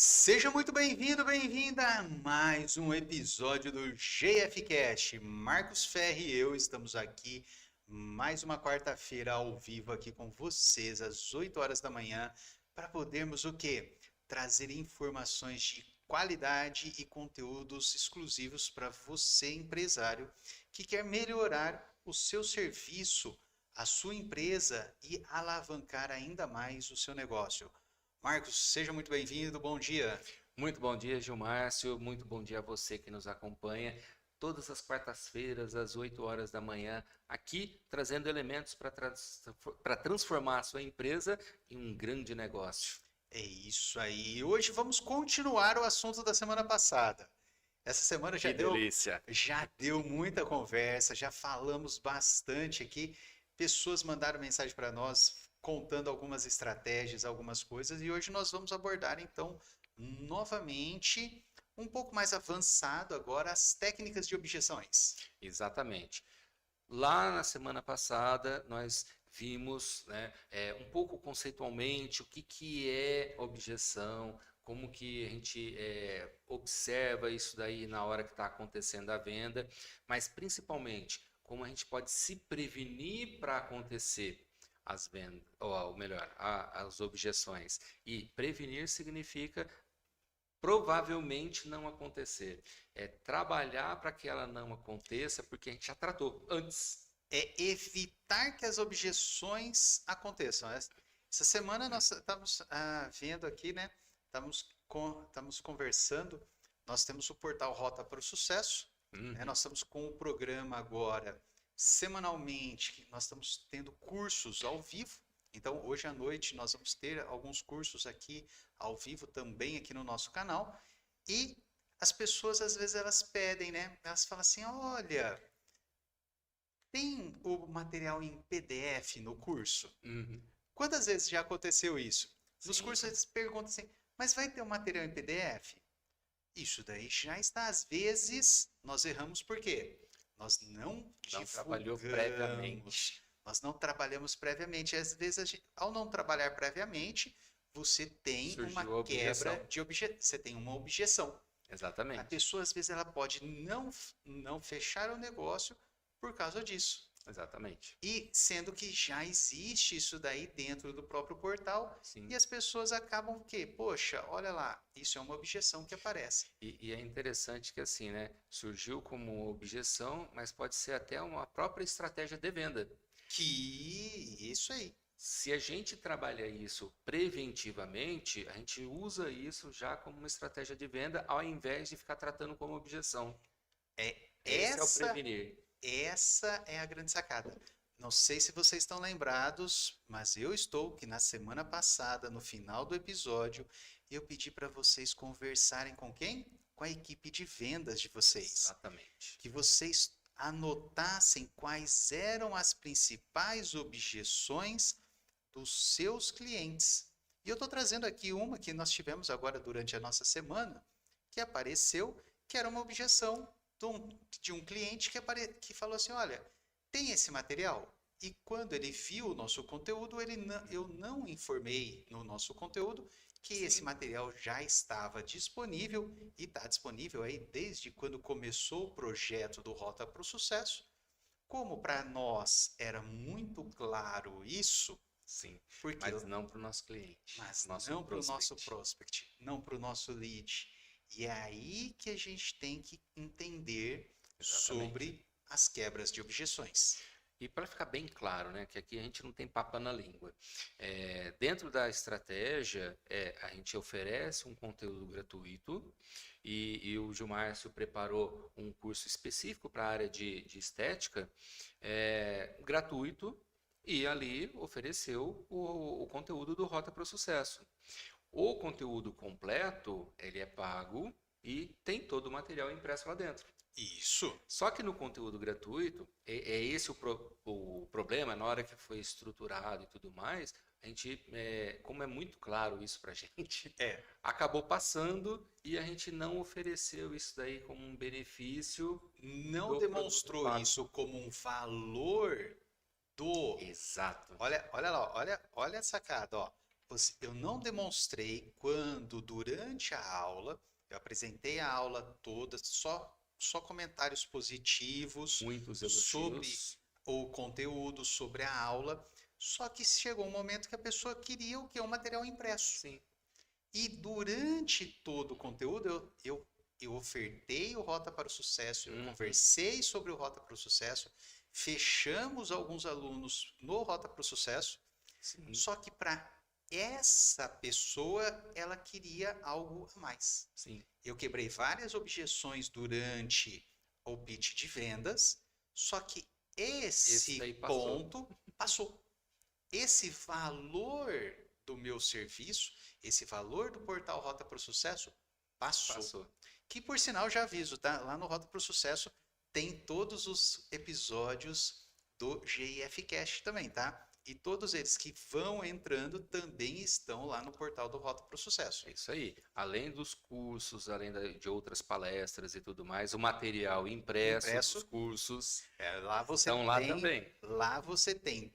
Seja muito bem-vindo, bem-vinda a mais um episódio do GFcast. Marcos Ferri e eu estamos aqui mais uma quarta-feira ao vivo aqui com vocês às 8 horas da manhã para podermos o quê? Trazer informações de qualidade e conteúdos exclusivos para você, empresário, que quer melhorar o seu serviço, a sua empresa e alavancar ainda mais o seu negócio. Marcos, seja muito bem-vindo, bom dia. Muito bom dia, Gilmárcio. Muito bom dia a você que nos acompanha todas as quartas-feiras, às 8 horas da manhã, aqui trazendo elementos para transformar a sua empresa em um grande negócio. É isso aí. Hoje vamos continuar o assunto da semana passada. Essa semana Que delícia! já deu muita conversa, já falamos bastante aqui. Pessoas mandaram mensagem para nós contando algumas estratégias, algumas coisas, e hoje nós vamos abordar então novamente um pouco mais avançado agora as técnicas de objeções. Exatamente. Lá na semana passada, nós vimos, né, um pouco conceitualmente o que é objeção, como que a gente observa isso daí na hora que está acontecendo a venda, mas principalmente como a gente pode se prevenir para acontecer as vendas, ou melhor, as objeções. E prevenir significa provavelmente não acontecer. É trabalhar para que ela não aconteça, porque a gente já tratou antes. É evitar que as objeções aconteçam. Essa semana nós estamos vendo aqui, né? Estamos conversando. Nós temos o portal Rota para o Sucesso, né? Nós estamos com o programa agora semanalmente. Nós estamos tendo cursos ao vivo. Então, hoje à noite nós vamos ter alguns cursos aqui ao vivo também aqui no nosso canal. E as pessoas às vezes elas pedem, né? Elas falam assim: olha, tem o material em PDF no curso? Uhum. Quantas vezes já aconteceu isso? Nos cursos Sim. eles perguntam assim, mas vai ter o material em PDF? Isso daí já está. Às vezes nós erramos por quê? Nós não Não trabalhou divulgamos, previamente. nós não trabalhamos previamente. Às vezes, ao não trabalhar previamente, você tem uma Surgiu a quebra objeção. de objeção, você tem uma objeção. A Exatamente. pessoa, às vezes, ela pode não fechar o negócio por causa disso. Exatamente. E sendo que já existe isso daí dentro do próprio portal, e Sim. as pessoas acabam o quê? Poxa, olha lá, isso é uma objeção que aparece. E é interessante que assim, né? Surgiu como objeção, mas pode ser até uma própria estratégia de venda. Que isso aí. Se a gente trabalha isso preventivamente, a gente usa isso já como uma estratégia de venda, ao invés de ficar tratando como objeção. É Esse é o essa prevenir. essa é a grande sacada. Não sei se vocês estão lembrados, mas eu estou que na semana passada, no final do episódio, eu pedi para vocês conversarem com quem? Com a equipe de vendas de vocês. Exatamente. Que vocês anotassem quais eram as principais objeções dos seus clientes. E eu estou trazendo aqui uma que nós tivemos agora durante a nossa semana, que apareceu, que era uma objeção de um cliente que falou assim: olha, tem esse material? E quando ele viu o nosso conteúdo, eu não informei no nosso conteúdo que esse Sim. material já estava disponível e está disponível aí desde quando começou o projeto do Rota para o Sucesso. Como para nós era muito claro isso, Sim, porque mas não para o nosso cliente, mas nosso não para o nosso prospect. prospect, não para o nosso lead. E é aí que a gente tem que entender Exatamente. sobre as quebras de objeções. E para ficar bem claro, né, que aqui a gente não tem papa na língua. Dentro da estratégia, a gente oferece um conteúdo gratuito e o Gilmárcio preparou um curso específico para a área de estética, gratuito, e ali ofereceu o conteúdo do Rota para o Sucesso. O conteúdo completo, ele é pago e tem todo o material impresso lá dentro. Isso. Só que no conteúdo gratuito, é esse o problema, na hora que foi estruturado e tudo mais, a gente, como é muito claro isso pra gente, É. acabou passando e a gente não ofereceu isso daí como um benefício Não do produto demonstrou pago. isso como um valor do. Exato. Olha lá, olha a sacada, ó. eu não demonstrei quando, durante a aula, eu apresentei a aula toda, só comentários positivos Muitos sobre elogios. o conteúdo, sobre a aula. Só que chegou um momento que a pessoa queria o quê? Um material impresso. Sim. E durante todo o conteúdo, eu ofertei o Rota para o Sucesso, eu Uhum. conversei sobre o Rota para o Sucesso, fechamos alguns alunos no Rota para o Sucesso, Sim. só que para essa pessoa, ela queria algo a mais. Sim. Eu quebrei várias objeções durante o pitch de vendas, só que Esse esse daí passou. ponto passou. Esse valor do meu serviço, esse valor do portal Rota para o Sucesso, passou. Passou. Que por sinal já aviso, tá? Lá no Rota para o Sucesso tem todos os episódios do GIF Cast também, tá? E todos eles que vão entrando também estão lá no portal do Rota para o Sucesso. É isso aí. Além dos cursos, além de outras palestras e tudo mais, o material impresso dos Impresso, cursos lá estão lá também. você tem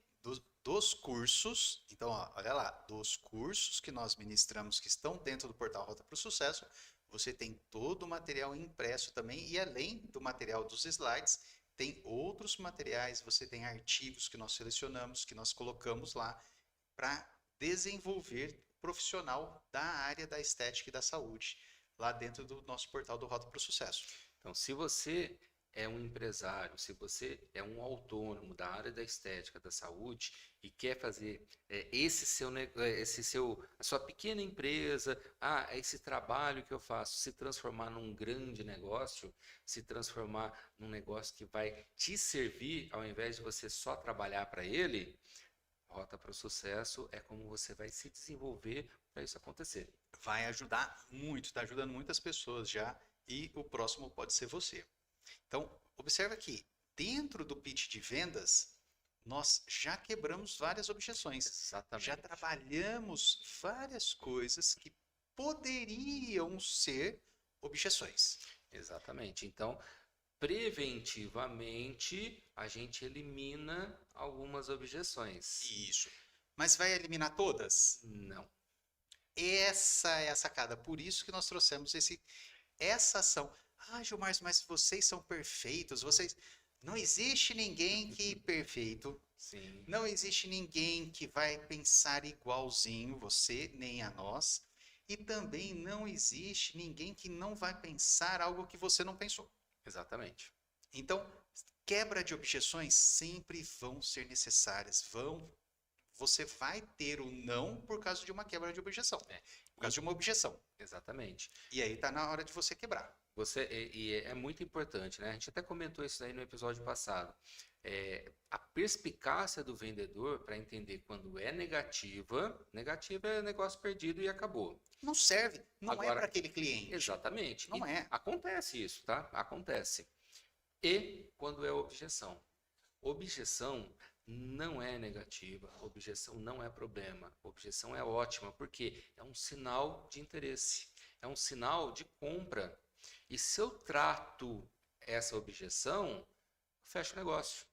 dos cursos, então ó, olha lá, dos cursos que nós ministramos que estão dentro do portal Rota para o Sucesso, você tem todo o material impresso também, e além do material dos slides, tem outros materiais, você tem artigos que nós selecionamos, que nós colocamos lá para desenvolver profissional da área da estética e da saúde, lá dentro do nosso portal do Rota para o Sucesso. Então, se você é um empresário, se você é um autônomo da área da estética, da saúde e quer fazer a sua pequena empresa, esse trabalho que eu faço se transformar num grande negócio, se transformar num negócio que vai te servir ao invés de você só trabalhar para ele, Rota para o Sucesso é como você vai se desenvolver para isso acontecer. Vai ajudar muito, está ajudando muitas pessoas já, e o próximo pode ser você. Então, observa que dentro do pitch de vendas, nós já quebramos várias objeções, já Exatamente. trabalhamos várias coisas que poderiam ser objeções. Exatamente. Então, preventivamente, a gente elimina algumas objeções. Isso. Mas vai eliminar todas? Não. Essa é a sacada. Por isso que nós trouxemos essa ação. Gilmar, mas vocês são perfeitos. Não existe ninguém que perfeito. Sim, Não existe ninguém que vai pensar igualzinho você, nem a nós. E também não existe ninguém que não vai pensar algo que você não pensou. exatamente. Então, quebra de objeções sempre vão ser necessárias. Você vai ter o não por causa de uma quebra de objeção. Por causa de uma objeção. Exatamente. E aí tá na hora de você quebrar. É muito importante, né? A gente até comentou isso aí no episódio passado. A perspicácia do vendedor para entender quando é negativa é negócio perdido e acabou. Não serve, não é Agora, para aquele cliente. exatamente. Não E é. acontece isso, tá? Acontece. E quando é objeção? Objeção não é negativa, objeção não é problema, objeção é ótima, porque é um sinal de interesse, é um sinal de compra. E se eu trato essa objeção, fecho o negócio.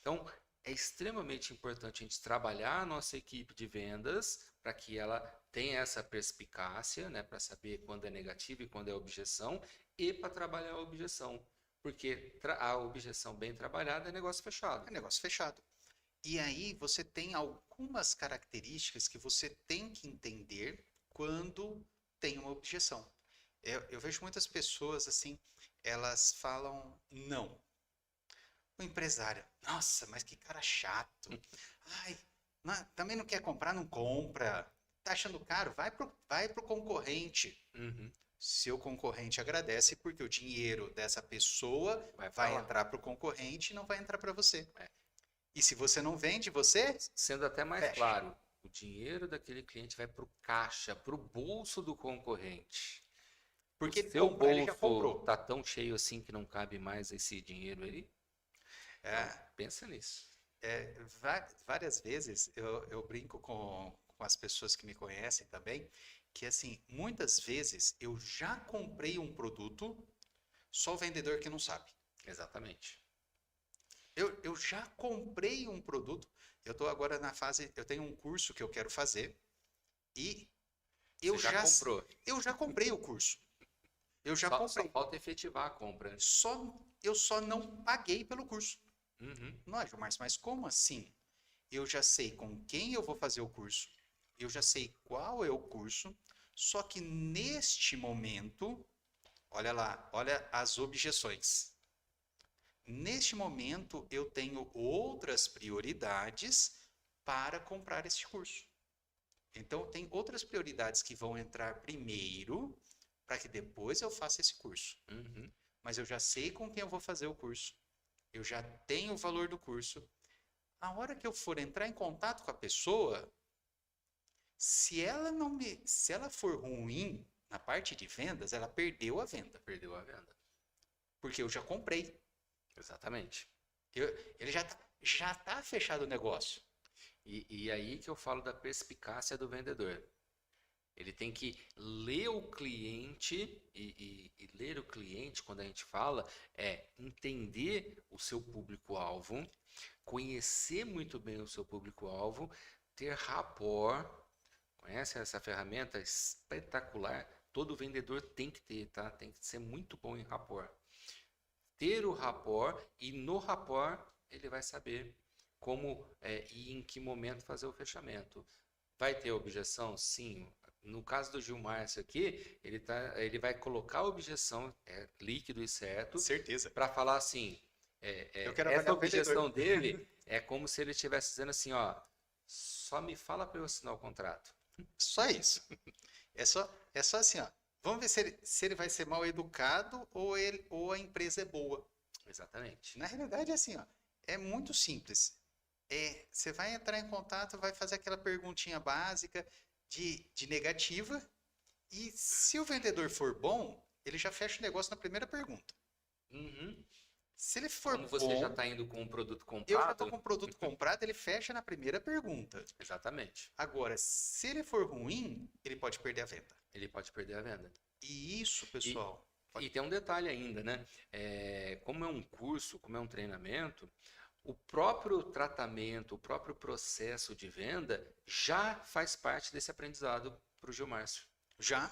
Então, é extremamente importante a gente trabalhar a nossa equipe de vendas para que ela tenha essa perspicácia, né, para saber quando é negativo e quando é objeção, e para trabalhar a objeção. Porque a objeção bem trabalhada é negócio fechado. É negócio fechado. E aí você tem algumas características que você tem que entender quando tem uma objeção. Eu vejo muitas pessoas assim, elas falam não. O empresário, nossa, mas que cara chato. Ai, também não quer comprar, não compra. Tá achando caro? Vai pro concorrente. Uhum. Seu concorrente agradece porque o dinheiro dessa pessoa Vai vai falar. entrar para o concorrente e não vai entrar para você. É. E se você não vende, você Sendo até mais fecha. claro, o dinheiro daquele cliente vai para o caixa, para o bolso do concorrente. Porque O ele seu comprar, ele já bolso comprou. tá tão cheio assim que não cabe mais esse dinheiro aí? É, Então, pensa nisso. várias vezes eu brinco com as pessoas que me conhecem também, que assim, muitas vezes eu já comprei um produto, só o vendedor que não sabe. Exatamente. Eu já comprei um produto, eu estou agora na fase, eu tenho um curso que eu quero fazer, E Você já comprou. eu já comprei o curso. Eu já Só comprei. falta efetivar a compra. Eu só não paguei pelo curso. Uhum. Não é, Gilmar, mas como assim? Eu já sei com quem eu vou fazer o curso, eu já sei qual é o curso, só que neste momento, olha lá, olha as objeções. Neste momento, eu tenho outras prioridades para comprar este curso. Então, tem outras prioridades que vão entrar primeiro, para que depois eu faça esse curso. Uhum. Mas eu já sei com quem eu vou fazer o curso, eu já tenho o valor do curso. A hora que eu for entrar em contato com a pessoa, se ela for ruim na parte de vendas, ela perdeu a venda, Perdeu a venda. porque eu já comprei. Exatamente. Ele já tá fechado o negócio. E aí que eu falo da perspicácia do vendedor. Ele tem que ler o cliente, e ler o cliente, quando a gente fala, é entender o seu público-alvo, conhecer muito bem o seu público-alvo, ter rapport. Conhece essa ferramenta espetacular? Todo vendedor tem que ter, tá? Tem que ser muito bom em rapport. Ter o rapport, e no rapport ele vai saber como e em que momento fazer o fechamento. Vai ter objeção? Sim. No caso do Gilmárcio aqui, ele vai colocar a objeção, líquido e certo, Certeza. para falar assim, Eu quero essa avaliar o objeção vendedor. dele é como se ele estivesse dizendo assim, ó, só me fala para eu assinar o contrato. Só isso. É só assim, ó. Vamos ver se ele vai ser mal educado ou a empresa é boa. Exatamente. Na realidade, é assim, ó. É muito simples. Você vai entrar em contato, vai fazer aquela perguntinha básica de negativa, e se o vendedor for bom, ele já fecha o negócio na primeira pergunta. Uhum. Se ele for Como você já bom, está indo com um produto eu já estou comprado, com o produto comprado, ele fecha na primeira pergunta. exatamente, Agora, se ele for ruim, ele pode perder a venda. ele pode perder a venda. E isso, E, pessoal, e tem um detalhe ainda, né? Como é um curso, como é um treinamento, o próprio tratamento, o próprio processo de venda já faz parte desse aprendizado para o Gilmárcio. já,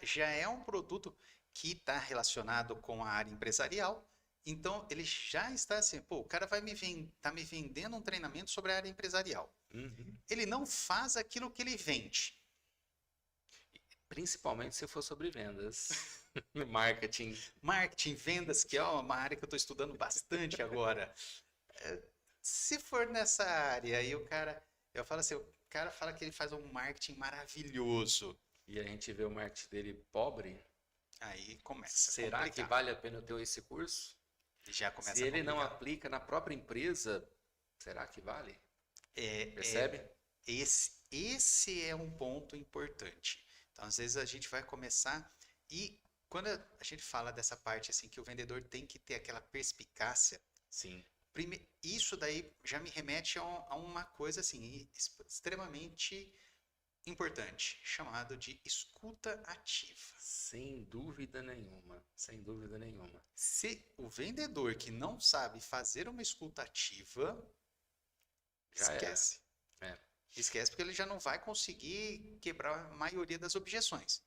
já é um produto que está relacionado com a área empresarial. Então, ele já está assim, pô, o cara tá me vendendo um treinamento sobre a área empresarial. Uhum. Ele não faz aquilo que ele vende. Principalmente se for sobre vendas, marketing. Marketing, vendas, que é uma área que eu estou estudando bastante agora. Se for nessa área, aí eu falo assim, o cara fala que ele faz um marketing maravilhoso. E a gente vê o marketing dele pobre. Aí começa a Será que complicar. vale a pena eu ter esse curso? Já Se começa a ele não complicar. aplica na própria empresa, será que vale? É, Percebe? esse é um ponto importante. Então, às vezes a gente vai começar e quando a gente fala dessa parte assim que o vendedor tem que ter aquela perspicácia, Sim. isso daí já me remete a uma coisa assim extremamente importante, chamado de escuta ativa. Sem dúvida nenhuma. Sem dúvida nenhuma. Se o vendedor que não sabe fazer uma escuta ativa, Já era. esquece. É. Esquece porque ele já não vai conseguir quebrar a maioria das objeções.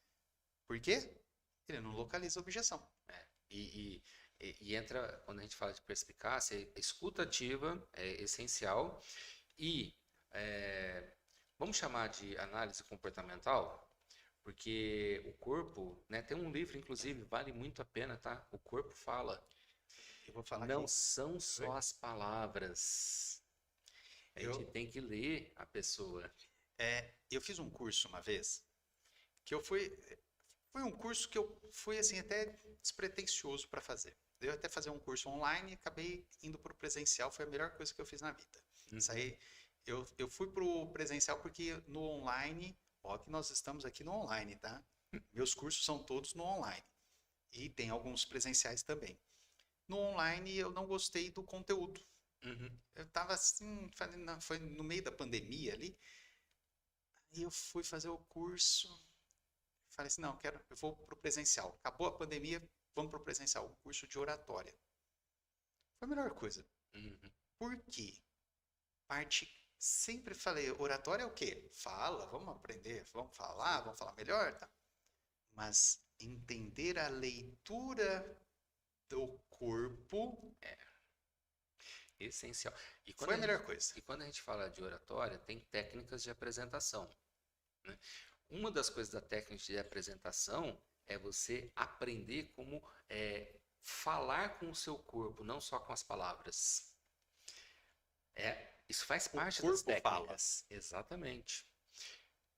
Por quê? Ele não localiza a objeção. E, e entra, quando a gente fala de perspicácia, escuta ativa é essencial. E vamos chamar de análise comportamental, porque o corpo, né, tem um livro, inclusive, vale muito a pena, tá? O corpo fala. Eu vou falar Não aqui. são só as palavras. A gente Eu, tem que ler a pessoa. eu fiz um curso uma vez que foi um curso que eu fui assim até despretensioso para fazer. Eu até fazer um curso online e acabei indo para o presencial, foi a melhor coisa que eu fiz na vida. Isso aí, eu fui para o presencial porque no online, ó, que nós estamos aqui no online, tá? Meus cursos são todos no online e tem alguns presenciais também. No online eu não gostei do conteúdo. Uhum. Eu tava assim, foi no meio da pandemia ali, e eu fui fazer o curso. Falei assim, não, eu vou pro presencial. Acabou a pandemia, vamos pro presencial, o curso de oratória. Foi a melhor coisa. Uhum. Por quê? Parte sempre falei, oratória é o quê? Fala, vamos aprender, vamos falar melhor, tá? Mas entender a leitura do corpo Essencial. E quando foi a a gente, melhor coisa. e quando a gente fala de oratória, tem técnicas de apresentação, né? Uma das coisas da técnica de apresentação é você aprender como falar com o seu corpo, não só com as palavras. Isso faz O parte das corpo fala. técnicas. Exatamente.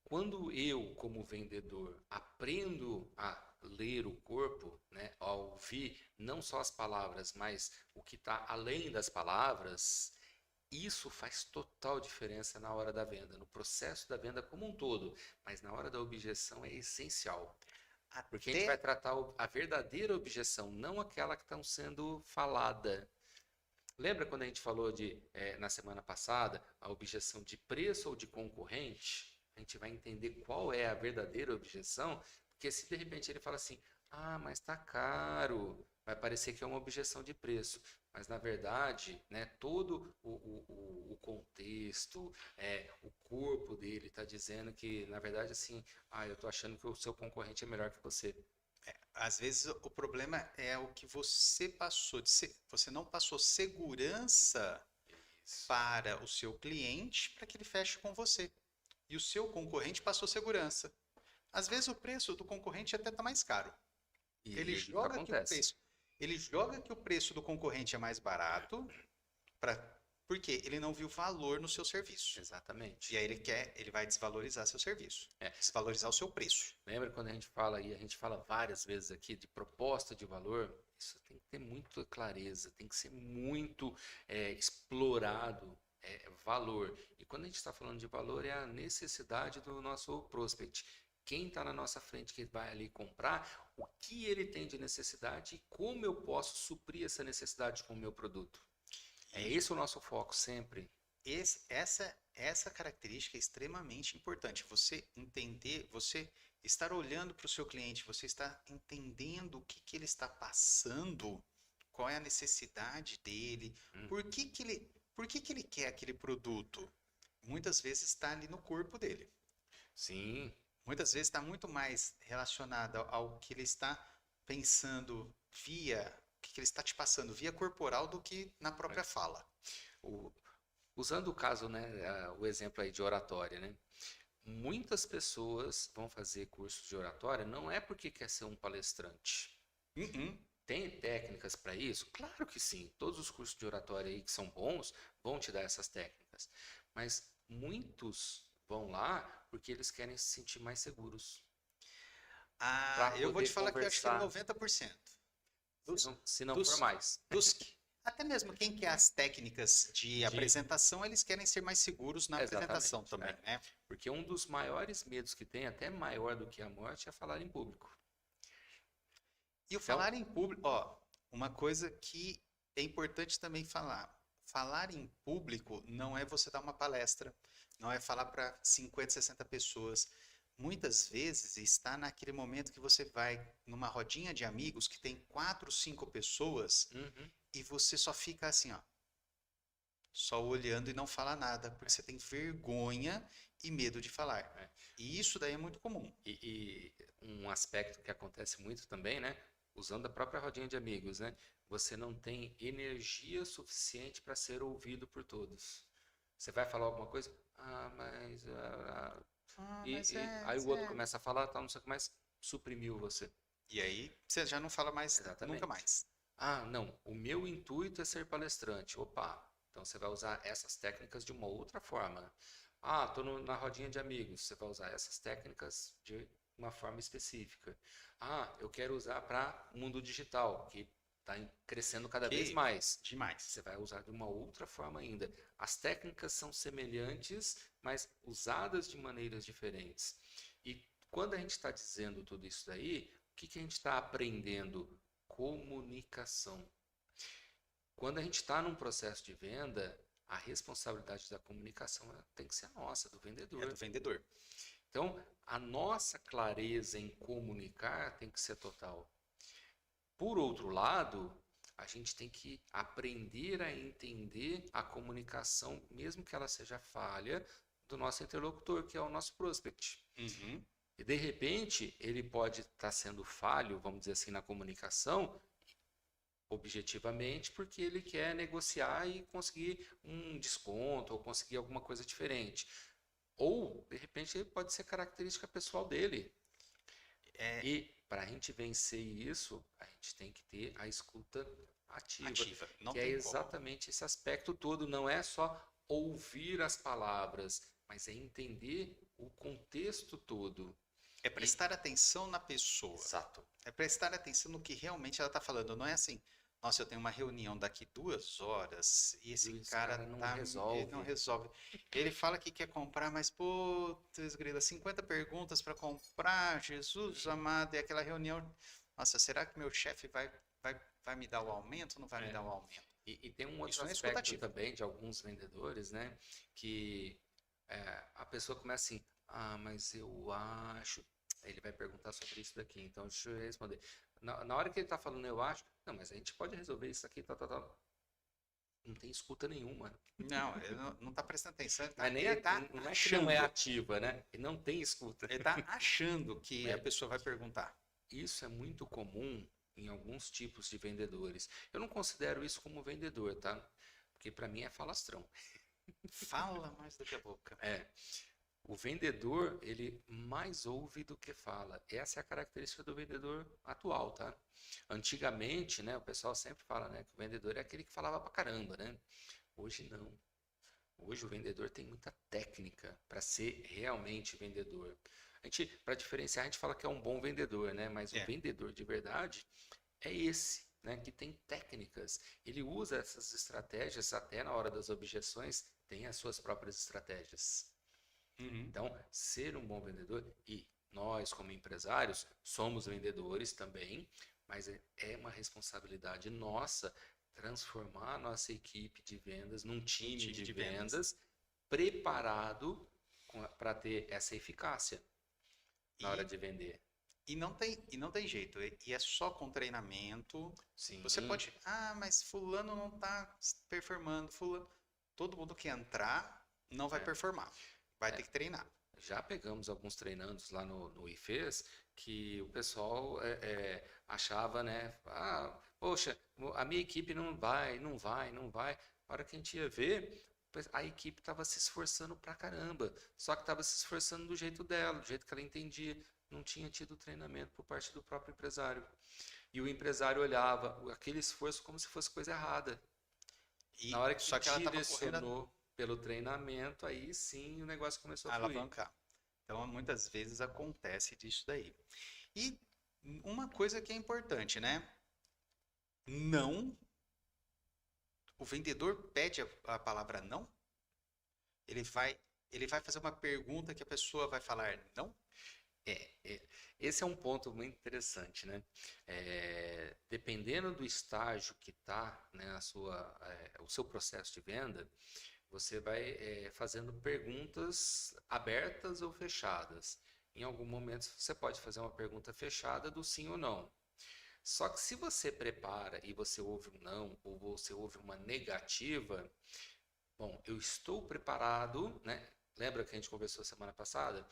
Quando eu, como vendedor, aprendo a ler o corpo, né, a ouvir não só as palavras, mas o que está além das palavras, isso faz total diferença na hora da venda, no processo da venda como um todo, mas na hora da objeção é essencial. Porque a gente vai Até tratar a verdadeira objeção, não aquela que está sendo falada. Lembra quando a gente falou na semana passada, a objeção de preço ou de concorrente? A gente vai entender qual é a verdadeira objeção, porque se de repente ele fala assim, ah, mas tá caro, vai parecer que é uma objeção de preço. Mas na verdade, né, todo o contexto, o corpo dele está dizendo que, na verdade, assim, eu estou achando que o seu concorrente é melhor que você. às vezes o problema é o que você passou você não passou segurança Isso. para o seu cliente para que ele feche com você. E o seu concorrente passou segurança. Às vezes o preço do concorrente até está mais caro. E Ele isso joga que o acontece. preço, ele joga que o preço do concorrente é mais barato para porque ele não viu valor no seu serviço. Exatamente. E aí ele vai desvalorizar seu serviço, É. desvalorizar o seu preço. Lembra quando a gente fala, e a gente fala várias vezes aqui, de proposta de valor? Isso tem que ter muita clareza, tem que ser muito explorado valor. E quando a gente está falando de valor, é a necessidade do nosso prospect. Quem está na nossa frente que vai ali comprar, o que ele tem de necessidade e como eu posso suprir essa necessidade com o meu produto. É esse o nosso foco sempre. Essa característica é extremamente importante. Você entender, você estar olhando para o seu cliente, você está entendendo o que ele está passando, qual é a necessidade dele, por que ele quer aquele produto. Muitas vezes está ali no corpo dele. Sim, Muitas vezes está muito mais relacionado ao que ele está pensando o que ele está te passando via corporal do que na própria fala. o- usando o caso, né, o exemplo aí de oratória, né? Muitas pessoas vão fazer cursos de oratória não é porque quer ser um palestrante. Uhum. Tem técnicas para isso? Claro que sim. Todos os cursos de oratória aí que são bons vão te dar essas técnicas. Mas muitos vão lá porque eles querem se sentir mais seguros. Para Eu vou te poder falar que eu acho que é conversar, 90%. se não for Dos, mais. até mesmo quem quer as técnicas de apresentação, eles querem ser mais seguros na apresentação também, né? Porque um dos maiores medos que tem, até maior do que a morte, é falar em público. E o falar em público, ó, uma coisa que é importante também falar. Falar em público não é você dar uma palestra, não é falar para 50, 60 pessoas. Muitas vezes está naquele momento que você vai numa rodinha de amigos que tem 4, 5 pessoas Uhum. e você só fica assim, ó, só olhando e não fala nada, porque você tem vergonha e medo de falar. É. E isso daí é muito comum. E um aspecto que acontece muito também, né? Usando a própria rodinha de amigos, né? Você não tem energia suficiente para ser ouvido por todos. Você vai falar alguma coisa? Mas. Aí o outro começa a falar, tal, não sei o que mais, suprimiu você. E aí você já não fala mais, Exatamente. nunca mais. Não, o meu intuito é ser palestrante. Opa, então você vai usar essas técnicas de uma outra forma. Estou na rodinha de amigos. Você vai usar essas técnicas de uma forma específica. Eu quero usar para o mundo digital, que está crescendo cada vez mais. Demais. Você vai usar de uma outra forma ainda. As técnicas são semelhantes, mas usadas de maneiras diferentes. E quando a gente está dizendo tudo isso daí, o que a gente está aprendendo? Comunicação. Quando a gente está num processo de venda, a responsabilidade da comunicação tem que ser a nossa, do vendedor. É do vendedor. Então, a nossa clareza em comunicar tem que ser total. Por outro lado, a gente tem que aprender a entender a comunicação, mesmo que ela seja falha, do nosso interlocutor, que é o nosso prospect. Uhum. E de repente, ele pode estar sendo falho, vamos dizer assim, na comunicação, objetivamente, porque ele quer negociar e conseguir um desconto ou conseguir alguma coisa diferente. Ou, de repente, pode ser característica pessoal dele. E para a gente vencer isso, a gente tem que ter a escuta ativa, Não que é tem como. exatamente esse aspecto todo. Não é só ouvir as palavras, mas é entender o contexto todo. É prestar atenção na pessoa. Exato. É prestar atenção no que realmente ela está falando. Não é assim, nossa, eu tenho uma reunião daqui 2 horas e esse cara não tá, resolve. ele não resolve. Ele fala que quer comprar, mas putz, grila, 50 perguntas para comprar, Jesus amado, e aquela reunião. Nossa, será que meu chefe vai me dar o aumento ou não vai me dar o aumento? E tem um outro Isso não é aspecto escutativo. também de alguns vendedores, né? Que a pessoa começa assim, mas eu acho. Aí ele vai perguntar sobre isso daqui, então deixa eu responder. Na hora que ele está falando, eu acho, não, mas a gente pode resolver isso aqui, tal, tal, tal. Não tem escuta nenhuma. Não, ele não está prestando atenção, ele Mas nem está não é que achando. não é ativa, né? Ele não tem escuta. Ele está achando que É. a pessoa vai perguntar. Isso é muito comum em alguns tipos de vendedores. Eu não considero isso como vendedor, tá? Porque para mim é falastrão. Fala mais do que a boca. O vendedor, ele mais ouve do que fala. Essa é a característica do vendedor atual, tá? Antigamente, né, o pessoal sempre fala, né, que o vendedor é aquele que falava pra caramba, né? Hoje não. Hoje o vendedor tem muita técnica para ser realmente vendedor. Para diferenciar, a gente fala que é um bom vendedor, né? Mas o vendedor de verdade é esse, né, que tem técnicas. Ele usa essas estratégias até na hora das objeções, tem as suas próprias estratégias. Então, ser um bom vendedor, e nós, como empresários, somos vendedores também, mas é uma responsabilidade nossa transformar a nossa equipe de vendas num time de vendas preparado para ter essa eficácia na hora de vender. E não tem jeito, e é só com treinamento. Sim. Você pode, mas fulano não está performando, fulano. Todo mundo que entrar não vai performar, vai ter que treinar. Já pegamos alguns treinandos lá no IFES que o pessoal achava, né? Poxa, a minha equipe não vai. A hora que a gente ia ver, a equipe estava se esforçando pra caramba. Só que estava se esforçando do jeito dela, do jeito que ela entendia. Não tinha tido treinamento por parte do próprio empresário. E o empresário olhava aquele esforço como se fosse coisa errada. Na hora que só que ela estava direcionou pelo treinamento, aí sim o negócio começou a fluir. alavancar. Então, muitas vezes acontece disso daí. E uma coisa que é importante, né? Não. O vendedor pede a palavra não. Ele vai fazer uma pergunta que a pessoa vai falar não. Esse é um ponto muito interessante, né? Dependendo do estágio que está, né, o seu processo de venda, você vai fazendo perguntas abertas ou fechadas. Em algum momento você pode fazer uma pergunta fechada do sim ou não. Só que se você prepara e você ouve um não ou você ouve uma negativa, bom, eu estou preparado, né? Lembra que a gente conversou semana passada?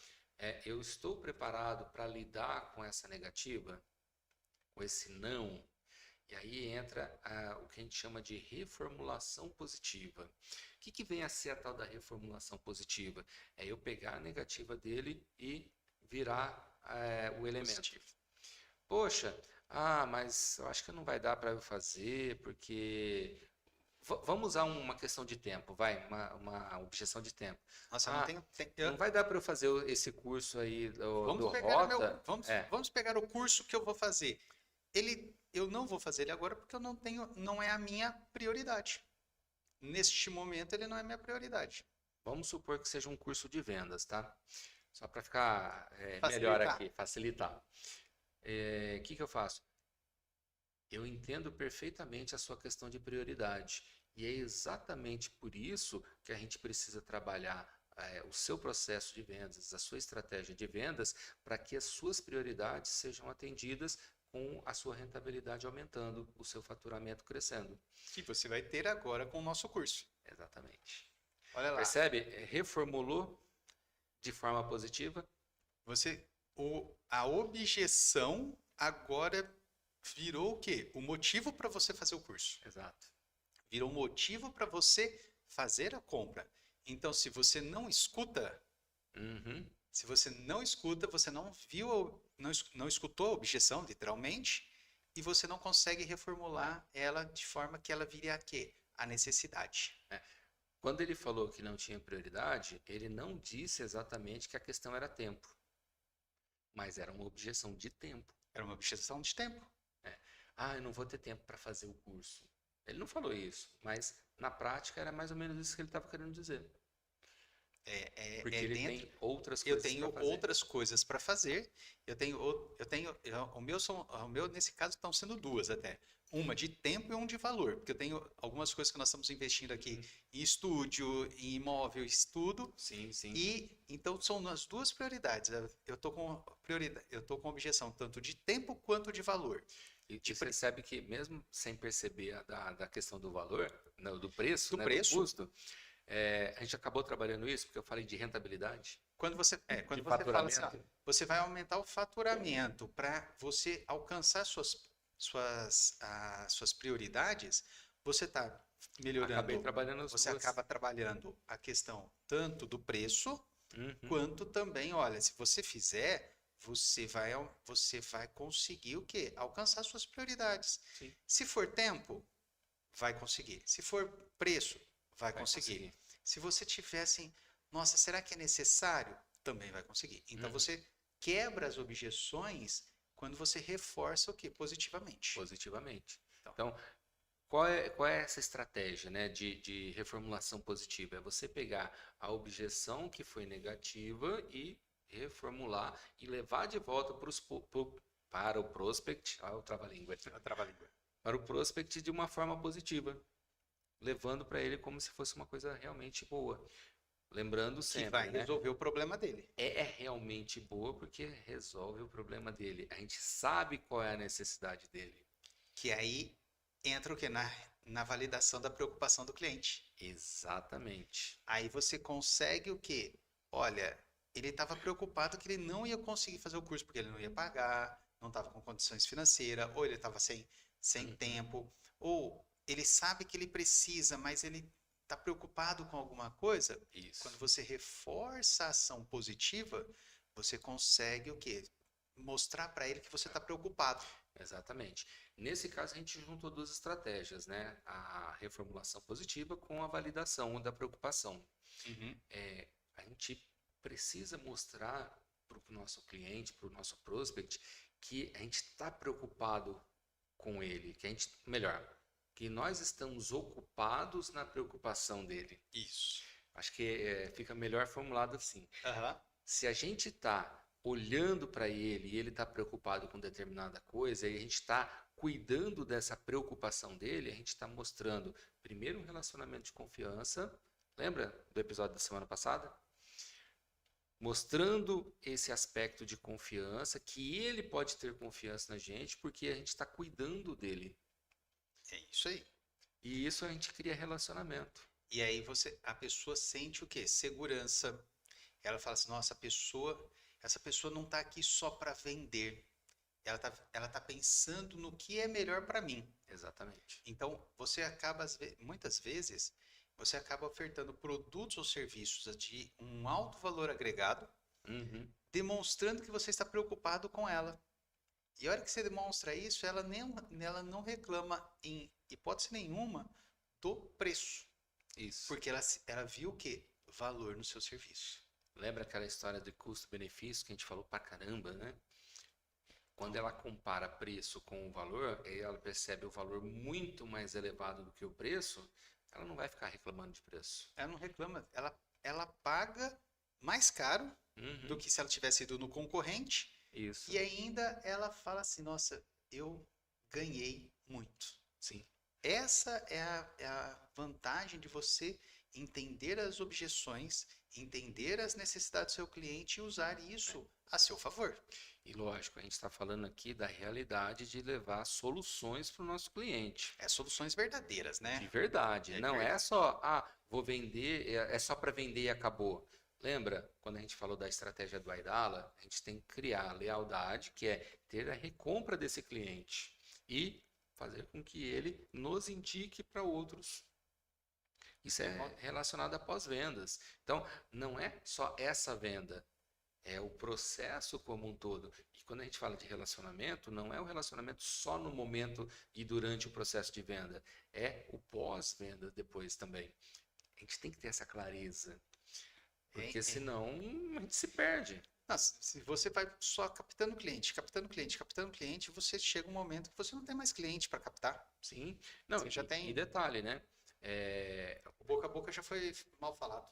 Eu estou preparado para lidar com essa negativa, com esse não. E aí entra o que a gente chama de reformulação positiva. O que vem a ser a tal da reformulação positiva? É eu pegar a negativa dele e virar o elemento. Positivo. Poxa, mas eu acho que não vai dar para eu fazer, porque... Vamos usar uma questão de tempo, uma objeção de tempo. Nossa, não tem. Não vai dar para eu fazer esse curso aí do Rota? Rota? Vamos pegar o curso que eu vou fazer. Eu não vou fazer ele agora porque eu não é a minha prioridade. Neste momento ele não é minha prioridade. Vamos supor que seja um curso de vendas, tá? Só para ficar melhor aqui, facilitar. O que eu faço? Eu entendo perfeitamente a sua questão de prioridade. E é exatamente por isso que a gente precisa trabalhar o seu processo de vendas, a sua estratégia de vendas, para que as suas prioridades sejam atendidas com a sua rentabilidade aumentando, o seu faturamento crescendo. Que você vai ter agora com o nosso curso. Exatamente. Olha lá. Percebe? Reformulou de forma positiva. A objeção agora virou o quê? O motivo para você fazer o curso. Exato. Virou um motivo para você fazer a compra. Então, se você não escuta, Uhum. você não viu, não escutou a objeção, literalmente, e você não consegue reformular ela de forma que ela vire a quê? A necessidade. Quando ele falou que não tinha prioridade, ele não disse exatamente que a questão era tempo, mas era uma objeção de tempo. Era uma objeção de tempo. Eu não vou ter tempo para fazer o curso. Ele não falou isso, mas na prática era mais ou menos isso que ele estava querendo dizer. Porque ele tem outras Eu coisas tenho para fazer. outras coisas para fazer. O meu nesse caso estão sendo duas até. Uma de tempo e um de valor, porque eu tenho algumas coisas que nós estamos investindo aqui em estúdio, em imóvel, estudo. Sim, sim. E então são as duas prioridades. Eu tô com objeção tanto de tempo quanto de valor. E você percebe que mesmo sem perceber da questão do valor, não, do preço, Do né, preço. do custo, a gente acabou trabalhando isso porque eu falei de rentabilidade. Quando você de fala assim, ó, faturamento. você vai aumentar o faturamento para você alcançar suas prioridades, você está melhorando. Acabei trabalhando as Você duas. acaba trabalhando a questão tanto do preço, Uhum. quanto também, olha, se você fizer, você vai conseguir o quê? Alcançar suas prioridades. Sim. Se for tempo, vai conseguir. Se for preço, vai conseguir. Se você tiver assim, nossa, será que é necessário? Também vai conseguir. Então você quebra as objeções quando você reforça o quê? Positivamente. Positivamente. Então, qual é essa estratégia, né, de reformulação positiva? É você pegar a objeção que foi negativa e reformular e levar de volta para o prospect, o trava-língua, para o prospect de uma forma positiva, levando para ele como se fosse uma coisa realmente boa. Lembrando sempre, que vai resolver o problema dele. É realmente boa porque resolve o problema dele. A gente sabe qual é a necessidade dele. Que aí entra o quê? Na validação da preocupação do cliente. Exatamente. Aí você consegue o quê? Olha, ele estava preocupado que ele não ia conseguir fazer o curso porque ele não ia pagar, não estava com condições financeiras, ou ele estava sem tempo, ou ele sabe que ele precisa, mas ele está preocupado com alguma coisa. Isso. Quando você reforça a ação positiva, você consegue o quê? Mostrar para ele que você está preocupado. Exatamente. Nesse caso, a gente juntou duas estratégias, né? A reformulação positiva com a validação da preocupação. A gente precisa mostrar para o nosso cliente, para o nosso prospect, que a gente está preocupado com ele, que nós estamos ocupados na preocupação dele. Isso. Acho que fica melhor formulado assim. Uhum. Se a gente está olhando para ele e ele está preocupado com determinada coisa e a gente está cuidando dessa preocupação dele, a gente está mostrando primeiro um relacionamento de confiança. Lembra do episódio da semana passada? Mostrando esse aspecto de confiança, que ele pode ter confiança na gente porque a gente está cuidando dele. É isso aí. E isso a gente cria relacionamento. E aí a pessoa sente o quê? Segurança. Ela fala assim, nossa, essa pessoa não está aqui só para vender. Ela tá pensando no que é melhor para mim. Exatamente. Então, muitas vezes, você acaba ofertando produtos ou serviços de um alto valor agregado, demonstrando que você está preocupado com ela. E a hora que você demonstra isso, ela não reclama em hipótese nenhuma do preço. Isso. Porque ela viu o quê? Valor no seu serviço. Lembra aquela história de custo-benefício que a gente falou pra caramba, né? Quando ela compara preço com o valor, e ela percebe o valor muito mais elevado do que o preço, ela não vai ficar reclamando de preço. Ela não reclama, ela paga mais caro do que se ela tivesse ido no concorrente. Isso. E ainda ela fala assim, nossa, eu ganhei muito. Sim. Essa é a vantagem de você entender as objeções, entender as necessidades do seu cliente e usar isso a seu favor. E lógico, a gente está falando aqui da realidade de levar soluções para o nosso cliente. É soluções verdadeiras, De né? verdade. É Não é verdade. só, vou vender, é só para vender e acabou. Lembra, quando a gente falou da estratégia do Aidala, a gente tem que criar a lealdade, que é ter a recompra desse cliente e fazer com que ele nos indique para outros. Isso é relacionado a pós-vendas. Então, não é só essa venda, é o processo como um todo. E quando a gente fala de relacionamento, não é o relacionamento só no momento e durante o processo de venda, é o pós-venda depois também. A gente tem que ter essa clareza, É, porque é. senão a gente se perde. Nossa, se você vai só captando cliente, captando cliente, captando cliente, você chega um momento que você não tem mais cliente para captar. Sim. Não, Você já e tem. detalhe, né? É, O boca a boca já foi mal falado.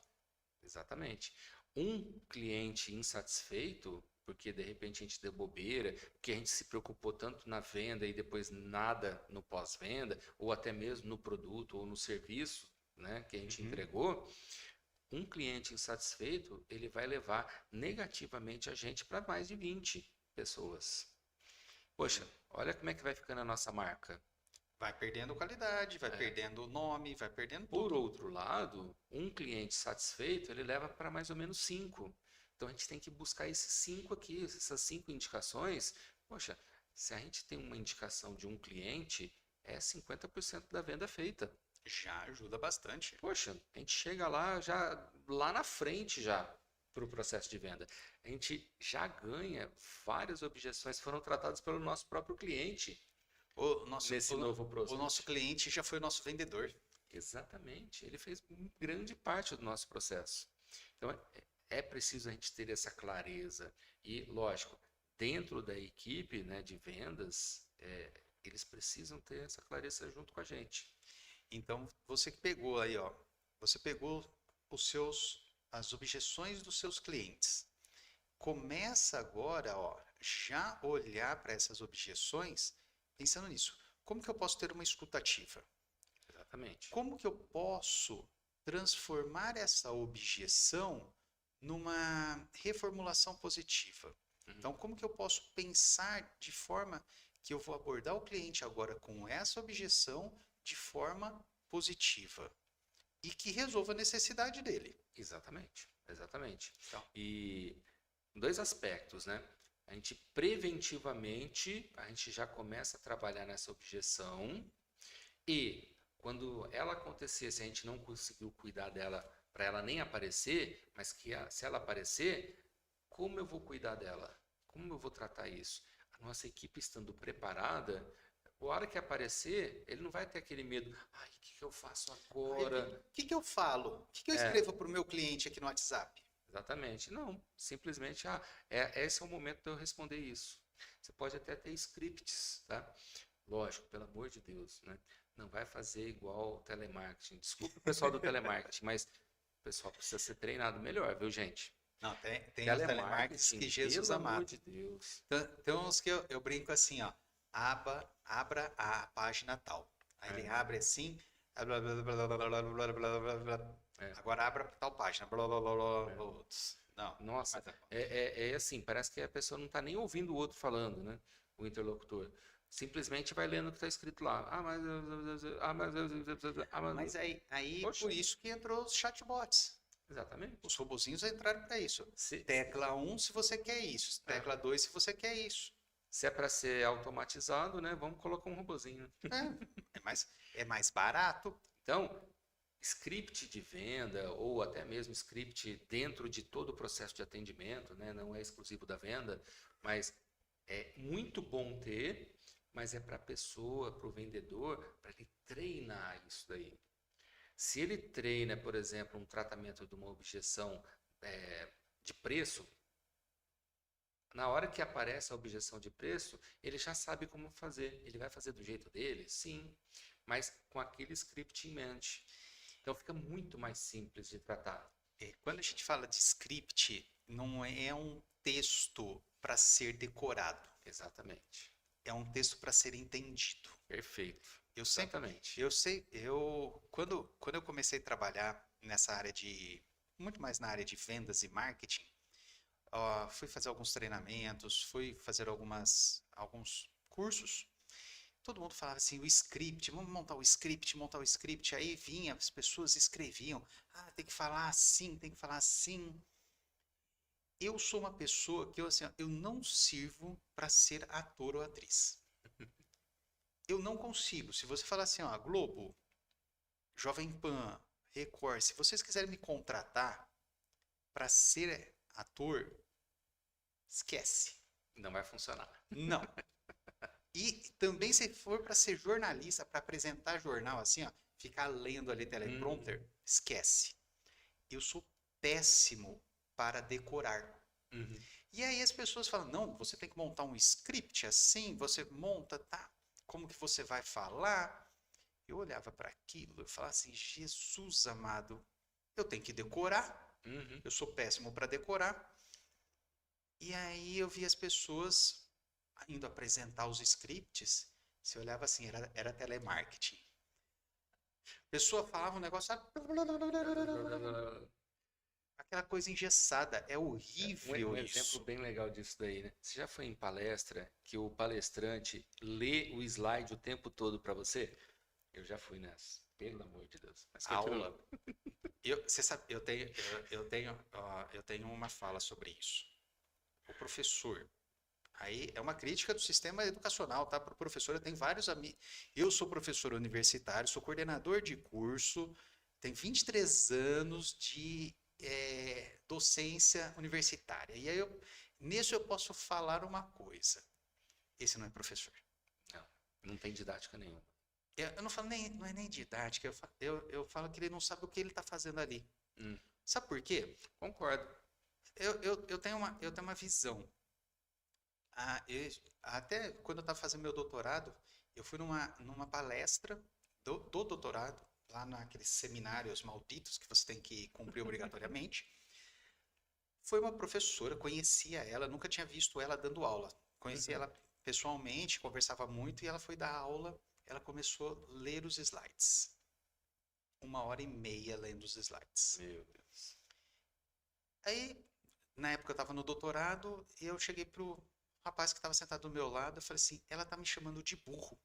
exatamente. Um cliente insatisfeito, porque de repente a gente deu bobeira, porque a gente se preocupou tanto na venda e depois nada no pós-venda, ou até mesmo no produto ou no serviço, né, que a gente Uhum. entregou, um cliente insatisfeito, ele vai levar negativamente a gente para mais de 20 pessoas. Poxa, olha como é que vai ficando a nossa marca. Vai perdendo qualidade, vai É. perdendo o nome, vai perdendo Por tudo. outro lado, um cliente satisfeito, ele leva para mais ou menos 5. Então a gente tem que buscar esses 5 aqui, essas 5 indicações. Poxa, se a gente tem uma indicação de um cliente, é 50% da venda feita. Já ajuda bastante. Poxa, a gente chega lá já lá na frente já para o processo de venda. A gente já ganha várias objeções que foram tratadas pelo nosso próprio cliente O nosso, nesse o, novo o nosso processo. cliente já foi o nosso vendedor. Exatamente, ele fez grande parte do nosso processo. Então é preciso a gente ter essa clareza e, lógico, dentro da equipe, né, de vendas, eles precisam ter essa clareza junto com a gente. Então, você que pegou aí, ó, você pegou as objeções dos seus clientes. Começa agora, ó, já olhar para essas objeções pensando nisso. Como que eu posso ter uma escutativa? Exatamente. Como que eu posso transformar essa objeção numa reformulação positiva? Então, como que eu posso pensar de forma que eu vou abordar o cliente agora com essa objeção de forma positiva e que resolva a necessidade dele? Exatamente, exatamente. Então, E dois aspectos, né? A gente preventivamente, a gente já começa a trabalhar nessa objeção e quando ela acontecer, se a gente não conseguiu cuidar dela para ela nem aparecer, mas que se ela aparecer, como eu vou cuidar dela? Como eu vou tratar isso? A nossa equipe estando preparada, a hora que aparecer, ele não vai ter aquele medo. Ai, o que eu faço aí, o agora? que eu falo? O que eu É, escrevo para o meu cliente aqui no WhatsApp? exatamente. Não, simplesmente, esse é o momento de eu responder isso. Você pode até ter scripts, tá? Lógico, pelo amor de Deus, né? Não vai fazer igual o telemarketing. Desculpa o pessoal do telemarketing, mas o pessoal precisa ser treinado melhor, viu, gente? Não, tem os telemarketers Telemarketing, que Jesus pelo amor amado. de Deus. Tem uns que eu brinco assim, ó. Abra a página tal. Aí ele É, abre assim. Blá, blá, blá, blá, blá, blá, blá, blá, blá. é, Agora abra tal página. Blá, blá, blá, blá, é. blá. Não, Nossa, mas é bom. é assim, parece que a pessoa não está nem ouvindo o outro falando, né? O interlocutor. Simplesmente vai lendo o que está escrito lá. Mas aí Poxa, por isso que entrou os chatbots. exatamente. Os robozinhos entraram para isso. Se, Tecla um se você quer isso. é, Tecla 2 se você quer isso. se é para ser automatizado, né? Vamos colocar um robozinho. É mais barato. Então, script de venda ou até mesmo script dentro de todo o processo de atendimento, né? Não é exclusivo da venda, mas é muito bom ter, mas é para a pessoa, para o vendedor, para ele treinar isso daí. Se ele treina, por exemplo, um tratamento de uma objeção de preço, na hora que aparece a objeção de preço, ele já sabe como fazer. Ele vai fazer do jeito dele? Sim, mas com aquele script em mente. Então fica muito mais simples de tratar. Quando a gente fala de script, não é um texto para ser decorado. Exatamente. É um texto para ser entendido. Perfeito. Eu sempre, Exatamente. quando eu comecei a trabalhar nessa área muito mais na área de vendas e marketing, fui fazer alguns treinamentos, fui fazer alguns cursos. Todo mundo falava assim, o script, vamos montar o script, montar o script. Aí vinha, as pessoas escreviam, tem que falar assim, tem que falar assim. Eu sou uma pessoa que assim, ó, eu não sirvo para ser ator ou atriz. Eu não consigo. Se você falar assim, ó, Globo, Jovem Pan, Record, se vocês quiserem me contratar para ser ator, esquece. Não vai funcionar. Não. E também se for para ser jornalista, para apresentar jornal assim, ó, ficar lendo ali teleprompter, esquece. Eu sou péssimo para decorar. Uhum. E aí as pessoas falam, não, você tem que montar um script assim, você monta, tá? Como que você vai falar? Eu olhava para aquilo e falava assim, Jesus amado, eu tenho que decorar. Uhum. Eu sou péssimo para decorar. E aí eu vi as pessoas indo apresentar os scripts. Você olhava assim, era telemarketing. A pessoa falava um negócio, aquela coisa engessada. É horrível Um exemplo isso. bem legal disso daí, né? Você já foi em palestra que o palestrante lê o slide o tempo todo para você? Eu já fui nessa. Pelo amor de Deus. Mas Aula. Você sabe, eu tenho uma fala sobre isso. O professor. Aí é uma crítica do sistema educacional, tá? Para o professor, eu tenho vários amigos. Eu sou professor universitário, sou coordenador de curso, tenho 23 anos de docência universitária. E aí nisso eu posso falar uma coisa. Esse não é professor. Não, não tem didática nenhuma. Eu não falo não é nem didática, eu falo que ele não sabe o que ele está fazendo ali. Sabe por quê? Concordo. Eu tenho uma visão. Até quando eu estava fazendo meu doutorado, eu fui numa palestra do doutorado, lá naqueles seminários malditos que você tem que cumprir obrigatoriamente. Foi uma professora, conhecia ela, nunca tinha visto ela dando aula. Conhecia ela pessoalmente, conversava muito e ela foi dar aula. Ela começou a ler os slides. 1h30 lendo os slides. Meu Deus. Aí, na época eu estava no doutorado e eu cheguei pro rapaz que estava sentado do meu lado, eu falei assim, ela tá me chamando de burro.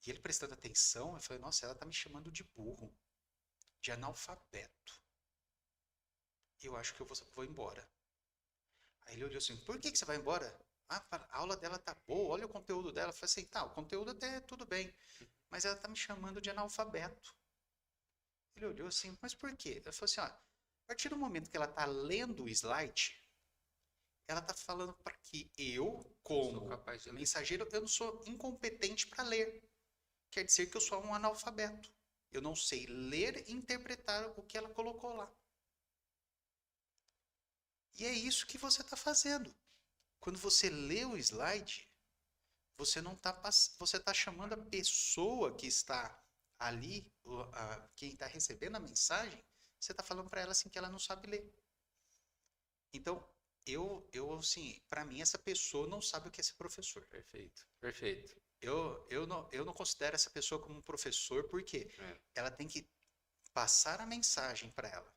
E ele prestando atenção, eu falei, nossa, ela tá me chamando de burro, de analfabeto. Eu acho que eu vou embora. Aí ele olhou assim, por que você vai embora? A aula dela tá boa, olha o conteúdo dela. Eu falei assim, tá, o conteúdo até tudo bem, mas ela tá me chamando de analfabeto. Ele olhou assim, mas por quê? Eu falei assim, ó, a partir do momento que ela tá lendo o slide, ela tá falando para que eu, como mensageiro, eu não sou incompetente para ler. Quer dizer que eu sou um analfabeto. Eu não sei ler e interpretar o que ela colocou lá. E é isso que você está fazendo. Quando você lê o slide, você não tá você está chamando a pessoa que está ali, quem está recebendo a mensagem, você está falando para ela assim que ela não sabe ler. Então, assim, para mim essa pessoa não sabe o que é ser professor. Perfeito, perfeito. Eu não considero essa pessoa como um professor porque ela tem que passar a mensagem para ela.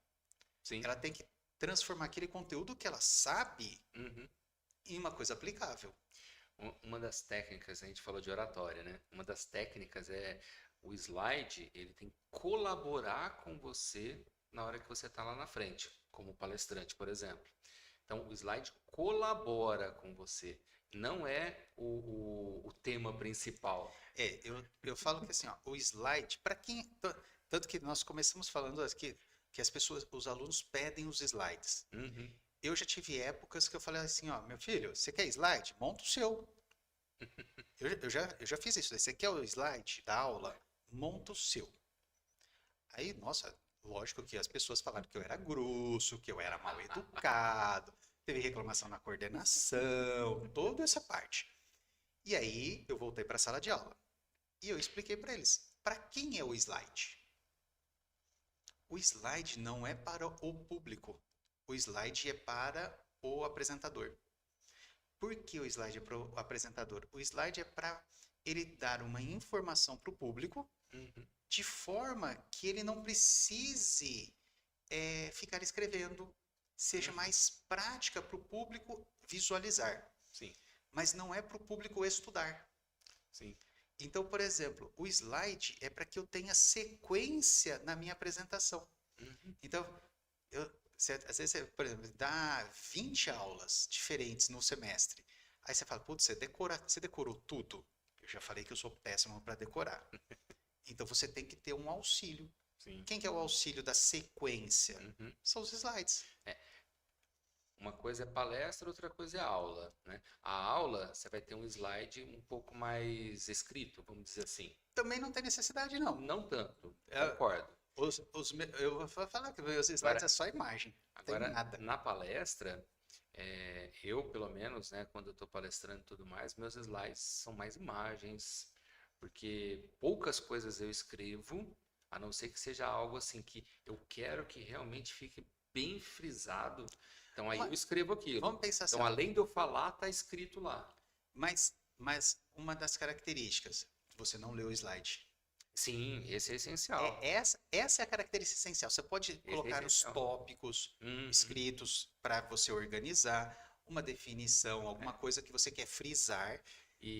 Sim. Ela tem que transformar aquele conteúdo que ela sabe em uma coisa aplicável. Uma das técnicas, a gente falou de oratória, né? Uma das técnicas é o slide, ele tem que colaborar com você na hora que você está lá na frente, como palestrante, por exemplo. Então, o slide colabora com você, não é o tema principal. Eu falo que assim, ó, o slide, para quem. Tanto que nós começamos falando aqui que as pessoas, os alunos pedem os slides. Eu já tive épocas que eu falei assim, ó, meu filho, você quer slide? Monta o seu. Eu já fiz isso. Você quer o slide da aula? Monta o seu. Aí, nossa, lógico que as pessoas falaram que eu era grosso, que eu era mal educado, teve reclamação na coordenação, toda essa parte. E aí eu voltei para a sala de aula e eu expliquei para eles, para quem é o slide? O slide não é para o público, o slide é para o apresentador. Por que o slide é para o apresentador? O slide é para ele dar uma informação para o público de forma que ele não precise ficar escrevendo, seja Uhum. mais prática para o público visualizar, Sim, mas não é para o público estudar. sim. Então, por exemplo, o slide é para que eu tenha sequência na minha apresentação. Uhum. Então, às vezes, você, por exemplo, dá 20 aulas diferentes no semestre. Aí você fala, putz, você decorou tudo? Eu já falei que eu sou péssimo para decorar. Então você tem que ter um auxílio. Sim. Quem que é o auxílio da sequência? Uhum. São os slides. É, uma coisa é palestra, outra coisa é aula, né? A aula, você vai ter um slide um pouco mais escrito, vamos dizer assim. Também não tem necessidade, não. Não tanto, É, concordo. eu vou falar que os slides Agora, é só imagem, não tem nada. na palestra, eu, pelo menos, né, quando eu estou palestrando e tudo mais, meus slides são mais imagens, porque poucas coisas eu escrevo, a não ser que seja algo assim que eu quero que realmente fique bem frisado. Então aí eu Uma- escrevo aquilo. Vamos pensar assim, Então, ó, além de eu falar, tá escrito lá. mas uma das características, você não leu o slide. Sim, esse é essencial. Essa é a característica essencial. Você pode Esse é colocar os essencial. tópicos Uhum. escritos para você organizar, uma definição, É. alguma coisa que você quer frisar,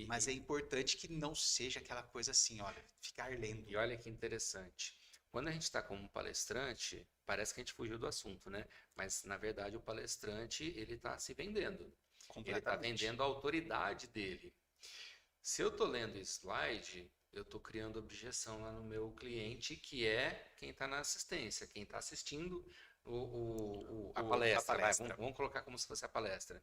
mas E, é importante que não seja aquela coisa assim, olha, ficar lendo E olha que interessante. Quando a gente está como palestrante, parece que a gente fugiu do assunto, né? Mas na verdade o palestrante ele está se vendendo. Ele está completamente. vendendo a autoridade dele. Se eu estou lendo slide, eu estou criando objeção lá no meu cliente, que é quem está na assistência, quem está assistindo a A palestra. Vai, palestra. vamos colocar como se fosse a palestra.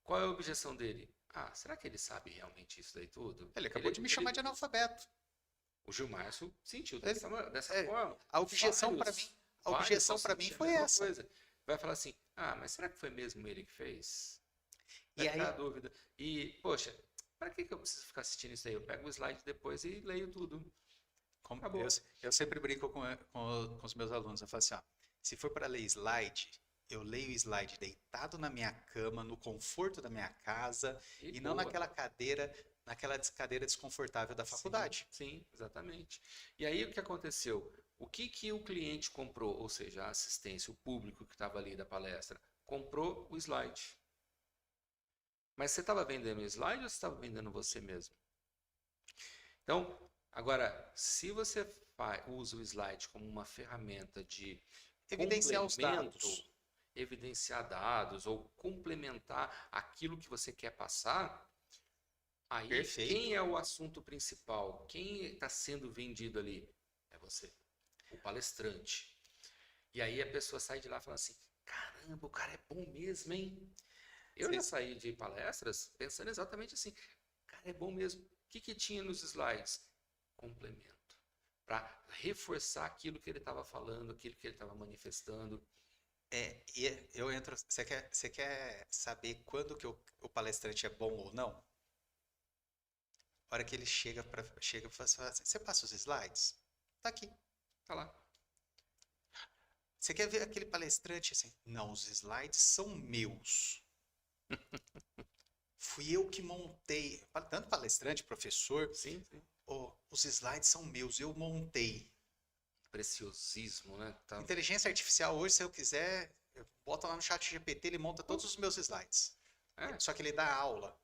Qual é a objeção dele? Ah, será que ele sabe realmente isso daí tudo? Ele acabou de me chamar de analfabeto. O Gilmárcio sentiu Ele- dessa é, forma. a objeção para mim, Vários, a vários vão objeção para mim sentir a foi mesma essa. coisa. Vai falar assim: ah, mas será que foi mesmo ele que fez? Vai E ficar a aí, dúvida. E, poxa, para que eu preciso ficar assistindo isso aí? Eu pego o slide depois e leio tudo. eu, Acabou. eu sempre brinco com os meus alunos, eu falo assim, ó, se for para ler slide, eu leio o slide deitado na minha cama, no conforto da minha casa, E e não boa. naquela cadeira desconfortável da Sim, faculdade. sim, exatamente. E aí o que aconteceu? O que que o cliente comprou? Ou seja, a assistência, o público que estava ali da palestra, comprou o slide. Mas você estava vendendo o slide ou você estava vendendo você mesmo? Então, agora, se você usa o slide como uma ferramenta de Evidenciar os complemento, dados. evidenciar dados ou complementar aquilo que você quer passar, aí Perfeito. quem é o assunto principal? Quem está sendo vendido ali? É você, o palestrante. E aí a pessoa sai de lá falando assim: caramba, o cara é bom mesmo, hein? Eu já Cês- saí de palestras pensando exatamente assim: cara, é bom mesmo. O que que tinha nos slides? Complemento. Para reforçar aquilo que ele estava falando, aquilo que ele estava manifestando. eu entro. Você quer saber quando que o palestrante é bom ou não? A hora que ele chega e fala assim, você passa os slides? Tá aqui. Tá lá. Você quer ver aquele palestrante assim? Não, os slides são meus. Fui eu que montei. Tanto palestrante, professor, Sim, sim. os slides são meus, eu montei. Preciosismo, né? Tá. Inteligência artificial hoje, se eu quiser, eu boto lá no chat GPT, ele monta todos os meus slides. É, Só que ele dá aula.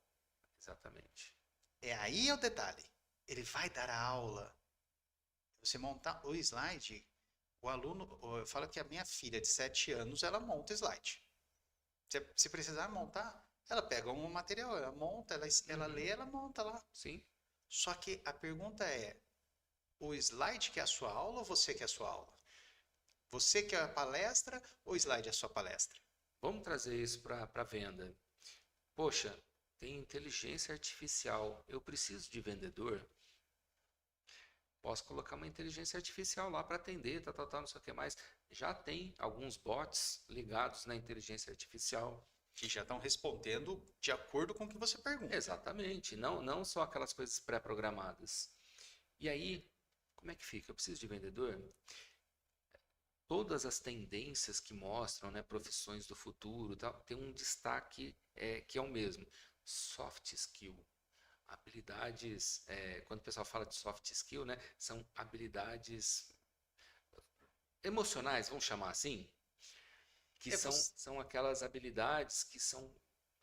exatamente. É aí é o detalhe. Ele vai dar a aula. Você montar o slide, o aluno, eu falo que a minha filha de 7 anos, ela monta slide. Se precisar montar, ela pega um material, ela monta, ela Uhum. lê, ela monta lá. Sim. Só que a pergunta é, o slide que é a sua aula ou você que é a sua aula? Você que é a palestra ou o slide é a sua palestra? Vamos trazer isso para a venda. Poxa, tem inteligência artificial. Eu preciso de vendedor? Posso colocar uma inteligência artificial lá para atender, tal, tal, tal, não sei o que mais. Já tem alguns bots ligados na inteligência artificial. Que já estão respondendo de acordo com o que você pergunta. Exatamente, não só aquelas coisas pré-programadas. E aí, como é que fica? Eu preciso de vendedor? Todas as tendências que mostram, né, profissões do futuro, tal, tem um destaque que é o mesmo. Soft skill. Habilidades, quando o pessoal fala de soft skill, né, são habilidades emocionais, vamos chamar assim. que É são aquelas habilidades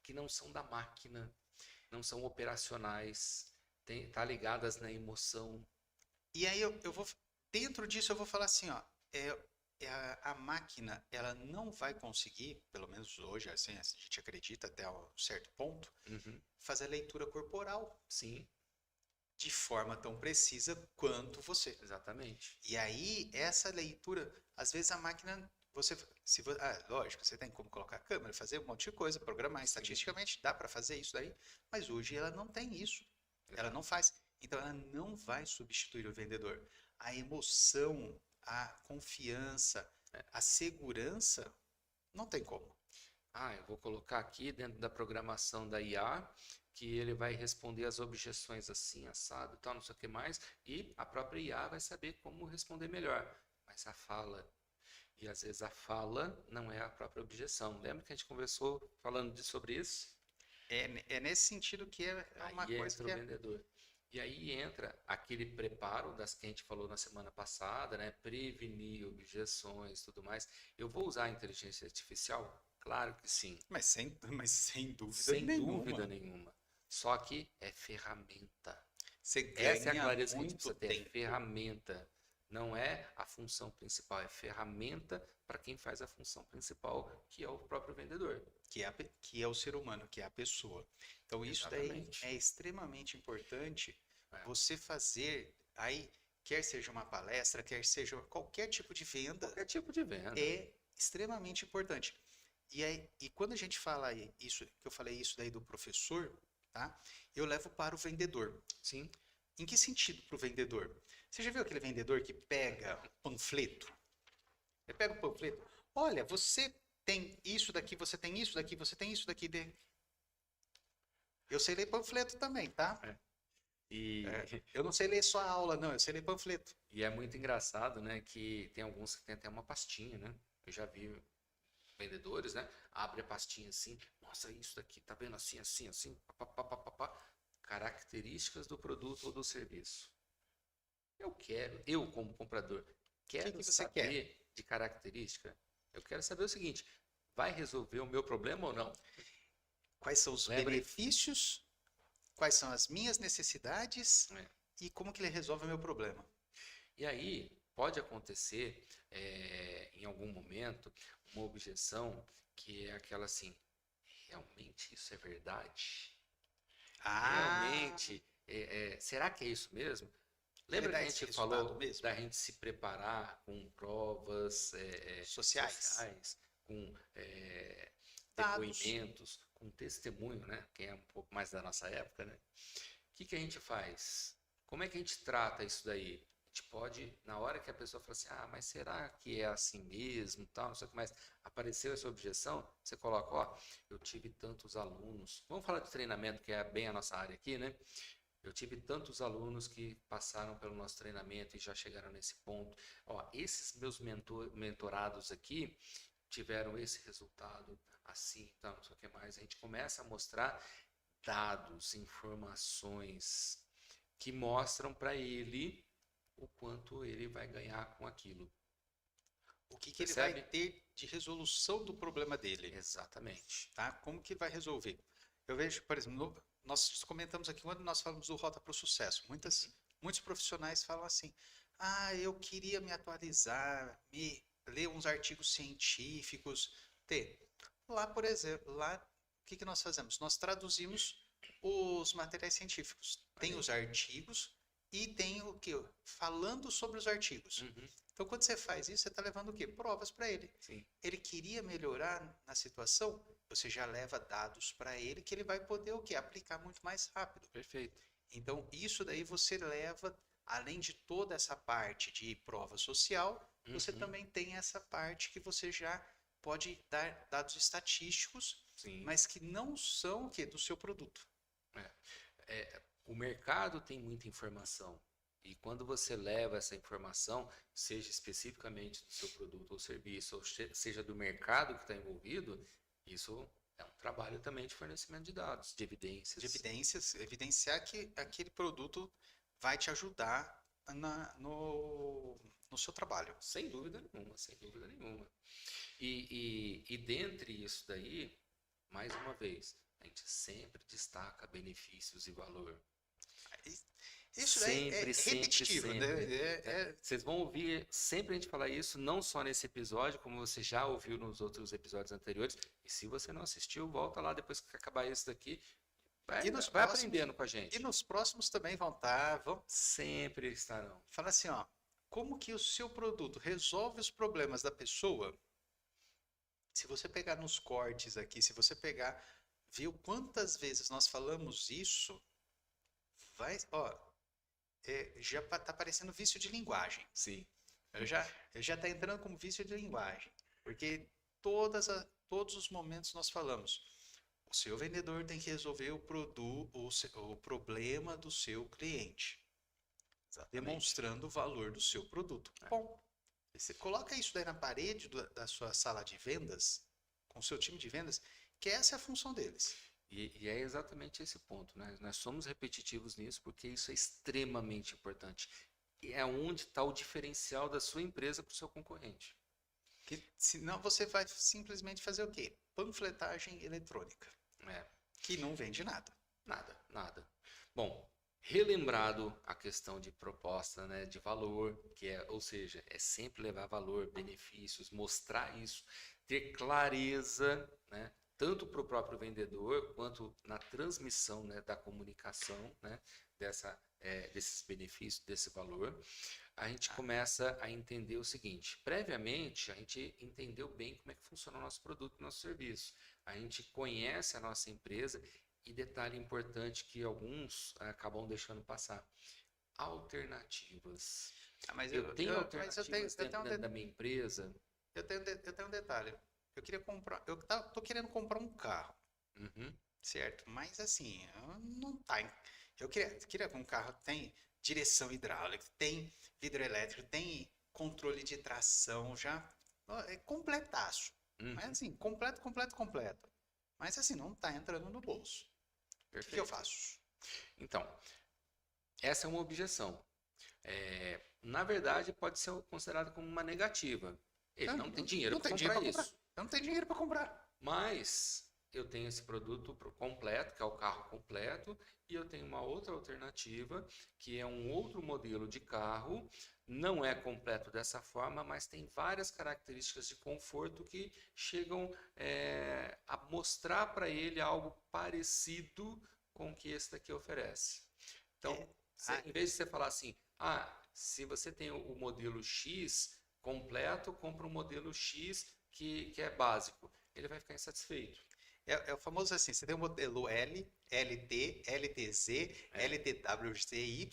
que não são da máquina, não são operacionais, tá ligadas na emoção. E aí eu vou, dentro disso eu vou falar assim, ó, a máquina, ela não vai conseguir, pelo menos hoje, assim, a gente acredita até um certo ponto, Uhum, fazer a leitura corporal sim, de forma tão precisa quanto você. exatamente. E aí, essa leitura, às vezes a máquina, lógico, você tem como colocar a câmera, fazer um monte de coisa, programar Sim, estatisticamente, dá para fazer isso daí, mas hoje ela não tem isso. Ela não exato. faz. Então, ela não vai substituir o vendedor. A emoção, a confiança, a segurança, não tem como. Ah, eu vou colocar aqui dentro da programação da IA que ele vai responder as objeções assim, assado, e tal, não sei o que mais, e a própria IA vai saber como responder melhor. Mas a fala, e às vezes a fala não é a própria objeção. Lembra que a gente conversou falando sobre isso? É nesse sentido que é uma Aí coisa entra o que é. vendedor. E aí entra aquele preparo das que a gente falou na semana passada, né? Prevenir objeções, tudo mais. Eu vou usar a inteligência artificial? Claro que sim, Mas sem dúvida sem dúvida nenhuma. nenhuma. Só que é ferramenta. Você Essa é a ganha clareza que a gente muito precisa ter, é tempo. ferramenta. Não é a função principal, é ferramenta para quem faz a função principal, que é o próprio vendedor. Que é o ser humano, que é a pessoa. Então, isso daí Exatamente. é extremamente importante É. você fazer aí, quer seja uma palestra, quer seja qualquer tipo de venda, Qualquer tipo de venda. é extremamente importante. E quando a gente fala isso, que eu falei isso daí do professor, tá? Eu levo para o vendedor. Sim. Em que sentido para o vendedor? Você já viu aquele vendedor que pega panfleto? Ele pega o panfleto. Olha, você tem isso daqui, você tem isso daqui, você tem isso daqui. Eu sei ler panfleto também, tá? É. E, Eu não sei ler só a aula, não. Eu sei ler panfleto. e é muito engraçado, né, que tem alguns que tem até uma pastinha, né? Eu já vi vendedores, né? Abre a pastinha assim, nossa, isso daqui, tá vendo assim, assim, assim, pá, pá, pá, pá, pá. Características do produto ou do serviço. Eu como comprador, O que quero que você quer? saber de característica. Eu quero saber o seguinte, vai resolver o meu problema ou não? Quais são os Lembre, benefícios? Quais são as minhas necessidades? né? E como que ele resolve o meu problema? E aí pode acontecer, em algum momento, uma objeção que é aquela assim, realmente isso é verdade? Ah, Realmente, será que é isso mesmo? ele Lembra que dá a esse gente resultado falou mesmo? da gente se preparar com provas Sociais. sociais, com Dados. depoimentos, com testemunho, né? Quem é um pouco mais da nossa época, né? O que que a gente faz? Como é que a gente trata isso daí? A gente pode, na hora que a pessoa fala assim, ah, mas será que é assim mesmo, tal, não sei o que mais, apareceu essa objeção, você coloca, ó, eu tive tantos alunos, vamos falar de treinamento, que é bem a nossa área aqui, né? Eu tive tantos alunos que passaram pelo nosso treinamento e já chegaram nesse ponto. Ó, esses meus mentorados aqui tiveram esse resultado assim, tal, não sei o que mais. A gente começa a mostrar dados, informações que mostram para ele o quanto ele vai ganhar com aquilo. O que que ele vai Percebe? ter de resolução do problema dele? Exatamente. Tá? Como que vai resolver? Eu vejo, por exemplo, nós comentamos aqui quando nós falamos do Rota para o Sucesso. Muitos profissionais falam assim: ah, eu queria me atualizar, me ler uns artigos científicos. Ter. Lá, por exemplo, lá, o que que nós fazemos? Nós traduzimos os materiais científicos. Tem Olha aí. os artigos e tem o que? Falando sobre os artigos. Uhum, Então, quando você faz isso, você está levando o quê? Provas para ele. sim, Ele queria melhorar na situação, você já leva dados para ele que ele vai poder o quê? Aplicar muito mais rápido. perfeito. Então, isso daí você leva, além de toda essa parte de prova social, você Uhum, também tem essa parte que você já pode dar dados estatísticos, sim. mas que não são o quê? Do seu produto. É. O mercado tem muita informação. E quando você leva essa informação, seja especificamente do seu produto ou serviço, ou seja do mercado que está envolvido, isso é um trabalho também de fornecimento de dados, de De evidências. evidências, evidenciar que aquele produto vai te ajudar no seu trabalho. Sem dúvida nenhuma, sem dúvida nenhuma. E dentre isso daí, mais uma vez, a gente sempre destaca benefícios e valor. Isso daí é Sempre, sempre, repetitivo, né? sempre. Vocês vão ouvir sempre a gente falar isso, não só nesse episódio, como você já ouviu nos outros episódios anteriores. E se você não assistiu, volta lá depois que acabar esse daqui. Vai aprendendo com a gente. E nos próximos também vão estar. Sempre estarão. Fala assim, ó. Como que o seu produto resolve os problemas da pessoa? Se você pegar nos cortes aqui, se você pegar, viu quantas vezes nós falamos isso, já tá parecendo vício de linguagem. Sim. Já tá entrando como vício de linguagem, porque todos os momentos nós falamos, o seu vendedor tem que resolver o problema do seu cliente, demonstrando o valor do seu produto. Bom, você coloca isso daí na parede da sua sala de vendas, com o seu time de vendas, que essa é a função deles. E é exatamente esse ponto, né? Nós somos repetitivos nisso porque isso é extremamente importante. E é onde está o diferencial da sua empresa para o seu concorrente. Que, senão você vai simplesmente fazer o quê? Panfletagem eletrônica. Que não vende nada. Nada. Bom, relembrado a questão de proposta, né, de valor, ou seja, é sempre levar valor, benefícios, mostrar isso, ter clareza, né, tanto para o próprio vendedor quanto na transmissão, né, da comunicação, né, desses benefícios, desse valor. A gente começa a entender o seguinte: previamente a gente entendeu bem como é que funciona o nosso produto, nosso serviço. A gente conhece a nossa empresa e detalhe importante que alguns acabam deixando passar: alternativas. Eu tenho alternativas dentro da minha empresa. Eu tenho um detalhe. Eu tô querendo comprar um carro, certo? Mas assim, não tá. Eu queria que um carro tem direção hidráulica, tem vidro elétrico, tem controle de tração, já é completaço. Mas assim, completo. Mas assim, não tá entrando no bolso. Perfeito. O que eu faço? Então, essa é uma objeção. Na verdade, pode ser considerado como uma negativa. Ele não tem dinheiro para comprar isso. Eu não tenho dinheiro para comprar. Mas eu tenho esse produto completo, que é o carro completo, e eu tenho uma outra alternativa, que é um outro modelo de carro. Não é completo dessa forma, mas tem várias características de conforto que chegam a mostrar para ele algo parecido com o que esse daqui oferece. Então, em vez de você falar assim, se você tem o modelo X completo, compra um modelo X que é básico, ele vai ficar insatisfeito. É o famoso assim, você tem o modelo L, LT, LTZ, LTWCY.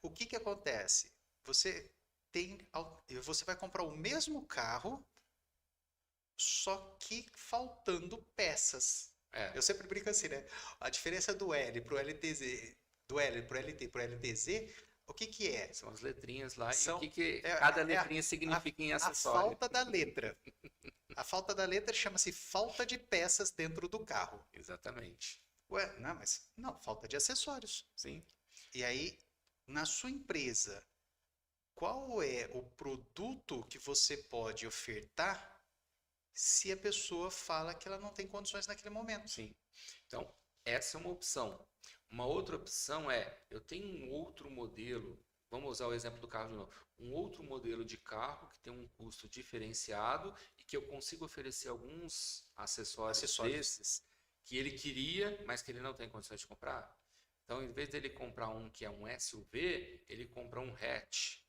O que acontece? Você vai comprar o mesmo carro, só que faltando peças. Eu sempre brinco assim, né? A diferença do L pro LTZ, do L pro LT pro LTZ, o que é? São as letrinhas lá e o que cada letrinha significa em acessório. A falta da letra. A falta da letra chama-se falta de peças dentro do carro. Exatamente. Ué, não, falta de acessórios. Sim. E aí, na sua empresa, qual é o produto que você pode ofertar se a pessoa fala que ela não tem condições naquele momento? Sim. Então, essa é uma opção. Uma outra opção eu tenho um outro modelo, vamos usar o exemplo do carro de novo, um outro modelo de carro que tem um custo diferenciado e que eu consigo oferecer alguns acessórios desses que ele queria, mas que ele não tem condições de comprar. Então, em vez dele comprar um que é um SUV, ele compra um hatch.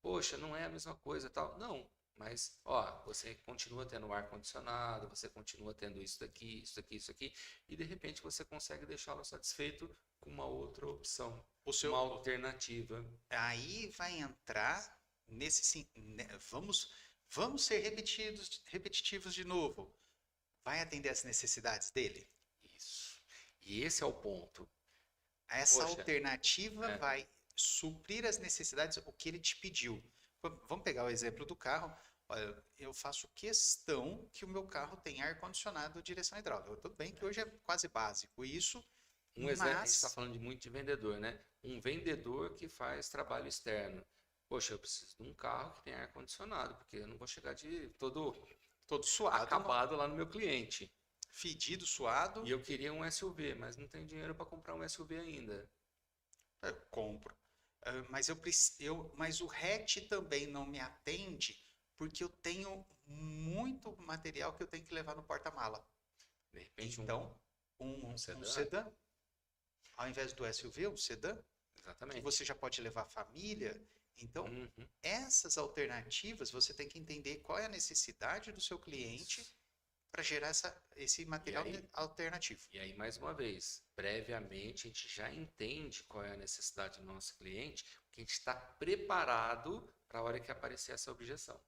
Poxa, não é a mesma coisa, tal. Não, mas você continua tendo ar-condicionado, você continua tendo isso daqui, e de repente você consegue deixá-lo satisfeito com uma outra opção, uma alternativa. Aí vai entrar vamos ser repetitivos de novo. Vai atender as necessidades dele? Isso. E esse é o ponto. Essa alternativa vai suprir as necessidades, o que ele te pediu. Vamos pegar o exemplo do carro. Olha, eu faço questão que o meu carro tenha ar-condicionado direção hidráulica. Tudo bem que hoje é quase básico isso. Exemplo, a gente está falando muito de vendedor, né? Um vendedor que faz trabalho externo. Poxa, eu preciso de um carro que tenha ar-condicionado, porque eu não vou chegar de todo Todo suado, acabado lá no meu cliente. fedido, suado, E eu queria um SUV, mas não tenho dinheiro para comprar um SUV ainda. eu compro. Mas o hatch também não me atende porque eu tenho muito material que eu tenho que levar no porta-mala. De repente, Então, um um sedã. sedã, ao invés do SUV, um sedã, que Exatamente. você já pode levar a família. Então, Uhum. essas alternativas, você tem que entender qual é a necessidade do seu cliente Isso. para gerar esse E material aí, alternativo. e aí, mais uma vez, previamente a gente já entende qual é a necessidade do nosso cliente, porque a gente está preparado para a hora que aparecer essa objeção.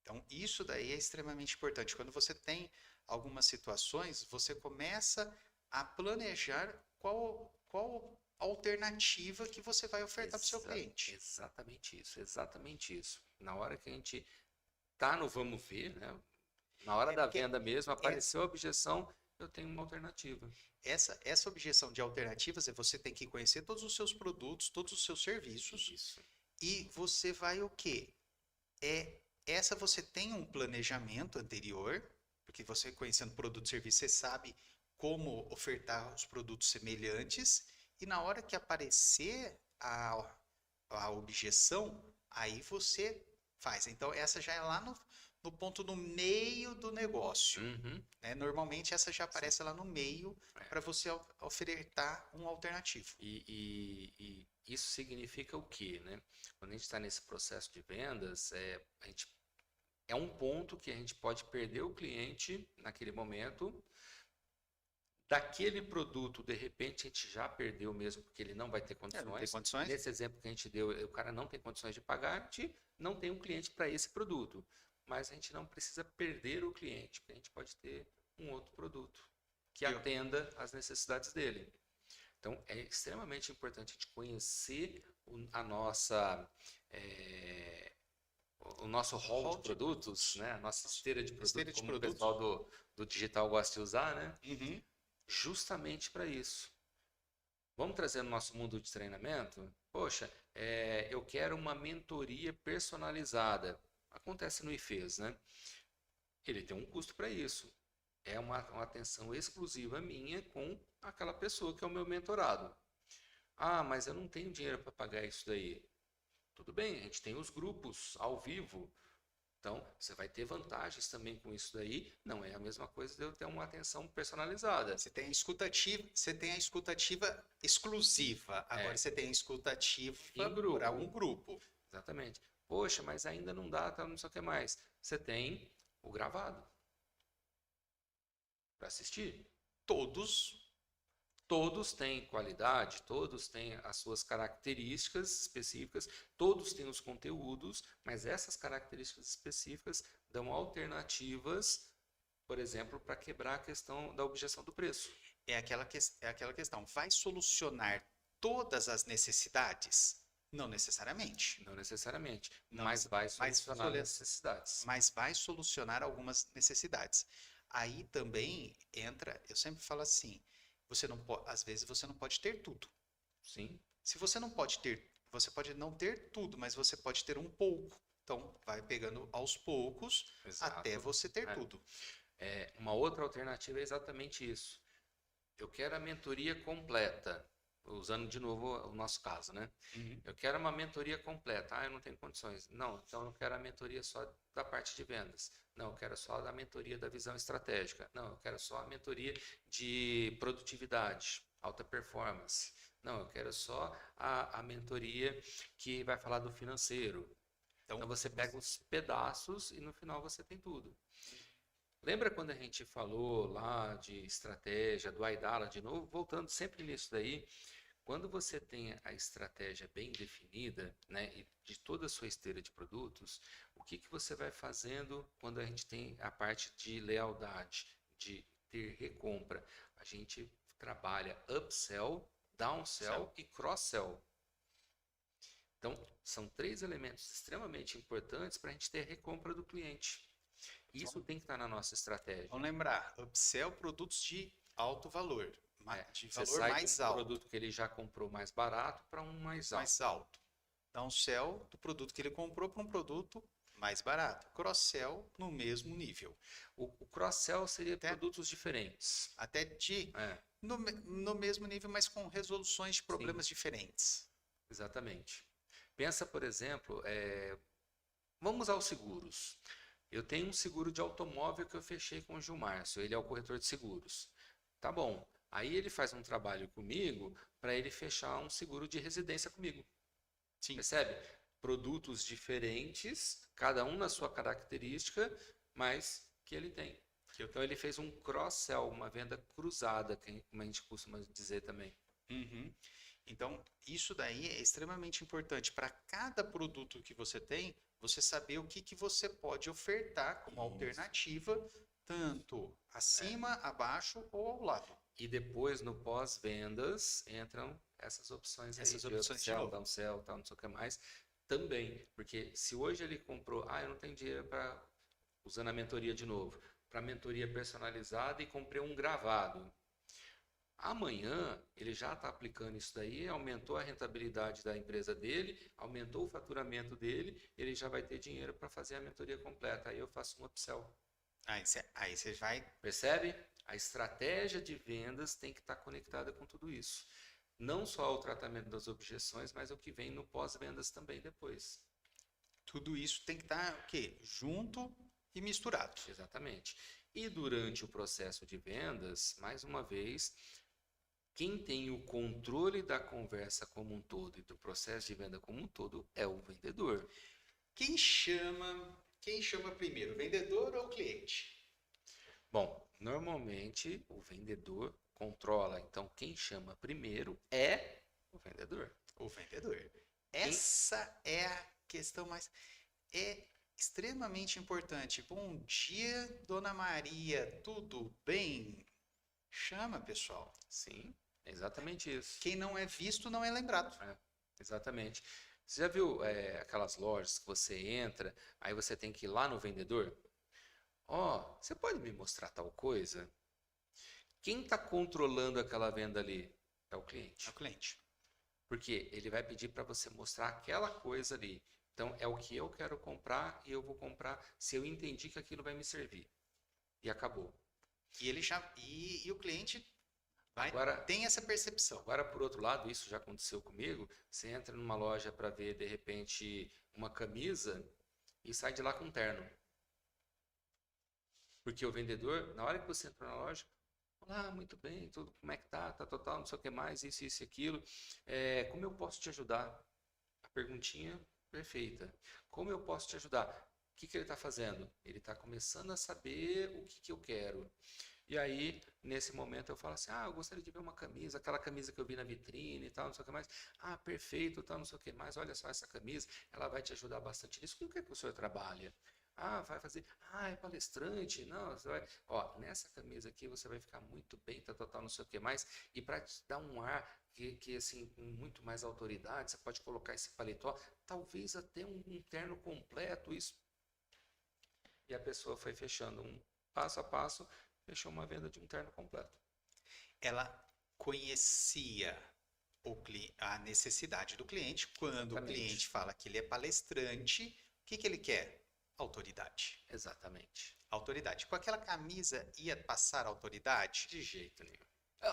Então, isso daí é extremamente importante. Quando você tem algumas situações, você começa a planejar qual alternativa que você vai ofertar para o seu cliente. Exatamente isso, exatamente isso. Na hora que a gente tá no vamos ver, né? Na hora É da porque venda mesmo, é- apareceu a objeção, eu tenho uma alternativa. essa objeção de alternativas é você tem que conhecer todos os seus produtos, todos os seus serviços Isso. e você vai o quê? Essa você tem um planejamento anterior, porque você conhecendo produto e serviço, você sabe como ofertar os produtos semelhantes, e na hora que aparecer a objeção, aí você faz. Então, essa já é lá no ponto no meio do negócio. Uhum. Né? Normalmente, essa já Sim. aparece lá no meio É. para você ofertar um alternativo. E isso significa o quê, né? Quando a gente está nesse processo de vendas, é um ponto que a gente pode perder o cliente naquele momento. Daquele produto, de repente, a gente já perdeu mesmo, porque ele não vai ter Não tem condições. condições? Nesse exemplo que a gente deu, o cara não tem condições de pagar, a gente não tem um cliente para esse produto. Mas a gente não precisa perder o cliente, porque a gente pode ter um outro produto que atenda às necessidades dele. Então, é extremamente importante a gente conhecer o nosso hall de produtos, né? A nossa esteira de produtos, como o pessoal do digital gosta de usar, né? Uhum. Justamente para isso. Vamos trazer no nosso mundo de treinamento? Poxa, eu quero uma mentoria personalizada. Acontece no IFES, né? Ele tem um custo para isso. É uma atenção exclusiva minha com aquela pessoa que é o meu mentorado. Ah, mas eu não tenho dinheiro para pagar isso daí. Tudo bem, a gente tem os grupos ao vivo. Então, você vai ter vantagens também com isso daí. Não é a mesma coisa de eu ter uma atenção personalizada. Você tem a escutativa exclusiva. Agora É, você tem a escutativa em para um grupo. grupo. Exatamente. Poxa, mas ainda não dá, tá, não sei o que mais. Você tem o gravado para assistir. Todos, Todos têm qualidade, todos têm as suas características específicas, todos têm os conteúdos, mas essas características específicas dão alternativas, por exemplo, para quebrar a questão da objeção do preço. é aquela questão. Vai solucionar todas as necessidades? Não necessariamente. Não necessariamente, Não mas vai mas, solucionar necessidades. mas vai solucionar algumas necessidades. Aí também entra, eu sempre falo assim, às vezes você não pode ter tudo. Sim, Se você não pode ter, você pode não ter tudo, mas você pode ter um pouco. Então, vai pegando aos poucos até exato. você ter É. tudo. Uma outra alternativa é exatamente isso. Eu quero a mentoria completa, usando de novo o nosso caso, né? Uhum. Eu quero uma mentoria completa. Ah, eu não tenho condições. Não, então eu quero a mentoria só da parte de vendas. Não, eu quero só a mentoria da visão estratégica. Não, eu quero só a mentoria de produtividade, alta performance. Não, eu quero só a mentoria que vai falar do financeiro. Então você pega os pedaços e no final você tem tudo. Lembra quando a gente falou lá de estratégia, do Aidala, de novo, voltando sempre nisso daí, quando você tem a estratégia bem definida, né, e de toda a sua esteira de produtos, o que que você vai fazendo quando a gente tem a parte de lealdade, de ter recompra? A gente trabalha upsell, downsell e cross-sell. Então, são três elementos extremamente importantes para a gente ter recompra do cliente. Isso tem que estar na nossa estratégia. Vamos lembrar, upsell produtos de alto valor, de Você valor sai mais de um alto. produto que ele já comprou mais barato para um mais alto. Mais alto. Downsell do produto que ele comprou para um produto mais barato. Cross-sell no mesmo nível. O cross-sell seria Até, produtos diferentes. até É, no mesmo nível, mas com resoluções de sim, problemas diferentes. exatamente. Pensa, por exemplo, vamos usar os seguros. Eu tenho um seguro de automóvel que eu fechei com o Gilmárcio, ele é o corretor de seguros. Tá bom. Aí ele faz um trabalho comigo para ele fechar um seguro de residência comigo. Sim. Percebe? Produtos diferentes, cada um na sua característica, mas que ele tem. Então ele fez um cross-sell, uma venda cruzada, como a gente costuma dizer também. Uhum. Então, isso daí é extremamente importante para cada produto que você tem, você saber o que você pode ofertar como Isso. alternativa, tanto acima, abaixo ou ao lado. E depois, no pós-vendas, entram essas opções aí Essas de opções de upsell, novo. downsell, tal, não sei o que mais, também. Porque se hoje ele comprou, eu não tenho dinheiro para, usando a mentoria de novo, para mentoria personalizada e comprei um gravado. Amanhã ele já está aplicando isso daí, aumentou a rentabilidade da empresa dele, aumentou o faturamento dele, ele já vai ter dinheiro para fazer a mentoria completa. Aí eu faço um upsell. Aí você vai. Percebe? A estratégia de vendas tem que estar conectada com tudo isso. Não só o tratamento das objeções, mas o que vem no pós-vendas também depois. Tudo isso tem que estar o quê? Junto e misturado. Exatamente. E durante o processo de vendas, mais uma vez, quem tem o controle da conversa como um todo e do processo de venda como um todo é o vendedor. Quem chama primeiro, vendedor ou cliente? Bom, normalmente o vendedor controla, então quem chama primeiro é o vendedor. O vendedor. Essa é a questão mais. É extremamente importante. Bom dia, Dona Maria, tudo bem? Chama, pessoal. Sim, é exatamente isso. Quem não é visto não é lembrado. É, exatamente. Você já viu aquelas lojas que você entra, aí você tem que ir lá no vendedor? Ó, você pode me mostrar tal coisa? Quem está controlando aquela venda ali? É o É cliente. o cliente. Porque ele vai pedir para você mostrar aquela coisa ali. Então, é o que eu quero comprar e eu vou comprar se eu entendi que aquilo vai me servir. E acabou. E ele já e o cliente Agora, tem essa percepção. Agora, por outro lado, isso já aconteceu comigo. Você entra numa loja para ver, de repente, uma camisa e sai de lá com um terno. Porque o vendedor, na hora que você entra na loja, olá, muito bem, tudo, como é que tá, total, não sei o que mais, isso e aquilo. Como eu posso te ajudar? A perguntinha perfeita. Como eu posso te ajudar? O que ele está fazendo? Ele está começando a saber o que eu quero. E aí, nesse momento, eu falo assim, eu gostaria de ver uma camisa, aquela camisa que eu vi na vitrine e tal, não sei o que mais. Ah, perfeito, tal, não sei o que mais. Olha só essa camisa, ela vai te ajudar bastante nisso. Com o que é que o senhor trabalha? Ah, vai fazer. Ah, é palestrante? Não, você vai. Ó, nessa camisa aqui você vai ficar muito bem, tal, não sei o que mais. E para te dar um ar que assim, com muito mais autoridade, você pode colocar esse paletó, talvez até um terno completo, isso. E a pessoa foi fechando um passo a passo, fechou uma venda de um terno completo. Ela conhecia a necessidade do cliente. Quando o Exatamente. cliente fala que ele é palestrante, o que ele quer? Autoridade. Exatamente. Autoridade. Com aquela camisa ia passar autoridade? De jeito nenhum.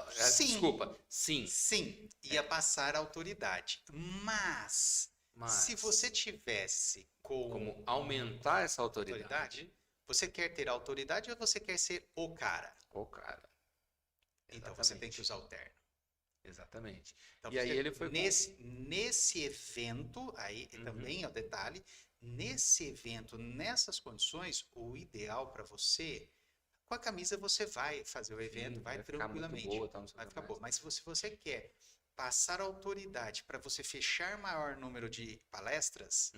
Sim. Desculpa, sim. Sim, ia passar autoridade. Mas se você tivesse como aumentar essa autoridade, você quer ter autoridade ou você quer ser o cara? O cara. Então você tem que usar o terno. Exatamente. Então, E aí ele foi nesse evento, aí também é o detalhe, nesse evento, nessas condições, o ideal para você, com a camisa você vai fazer o evento, vai tranquilamente. Boa, tá, vai ficar boa. Mas se você quer passar autoridade para você fechar maior número de palestras,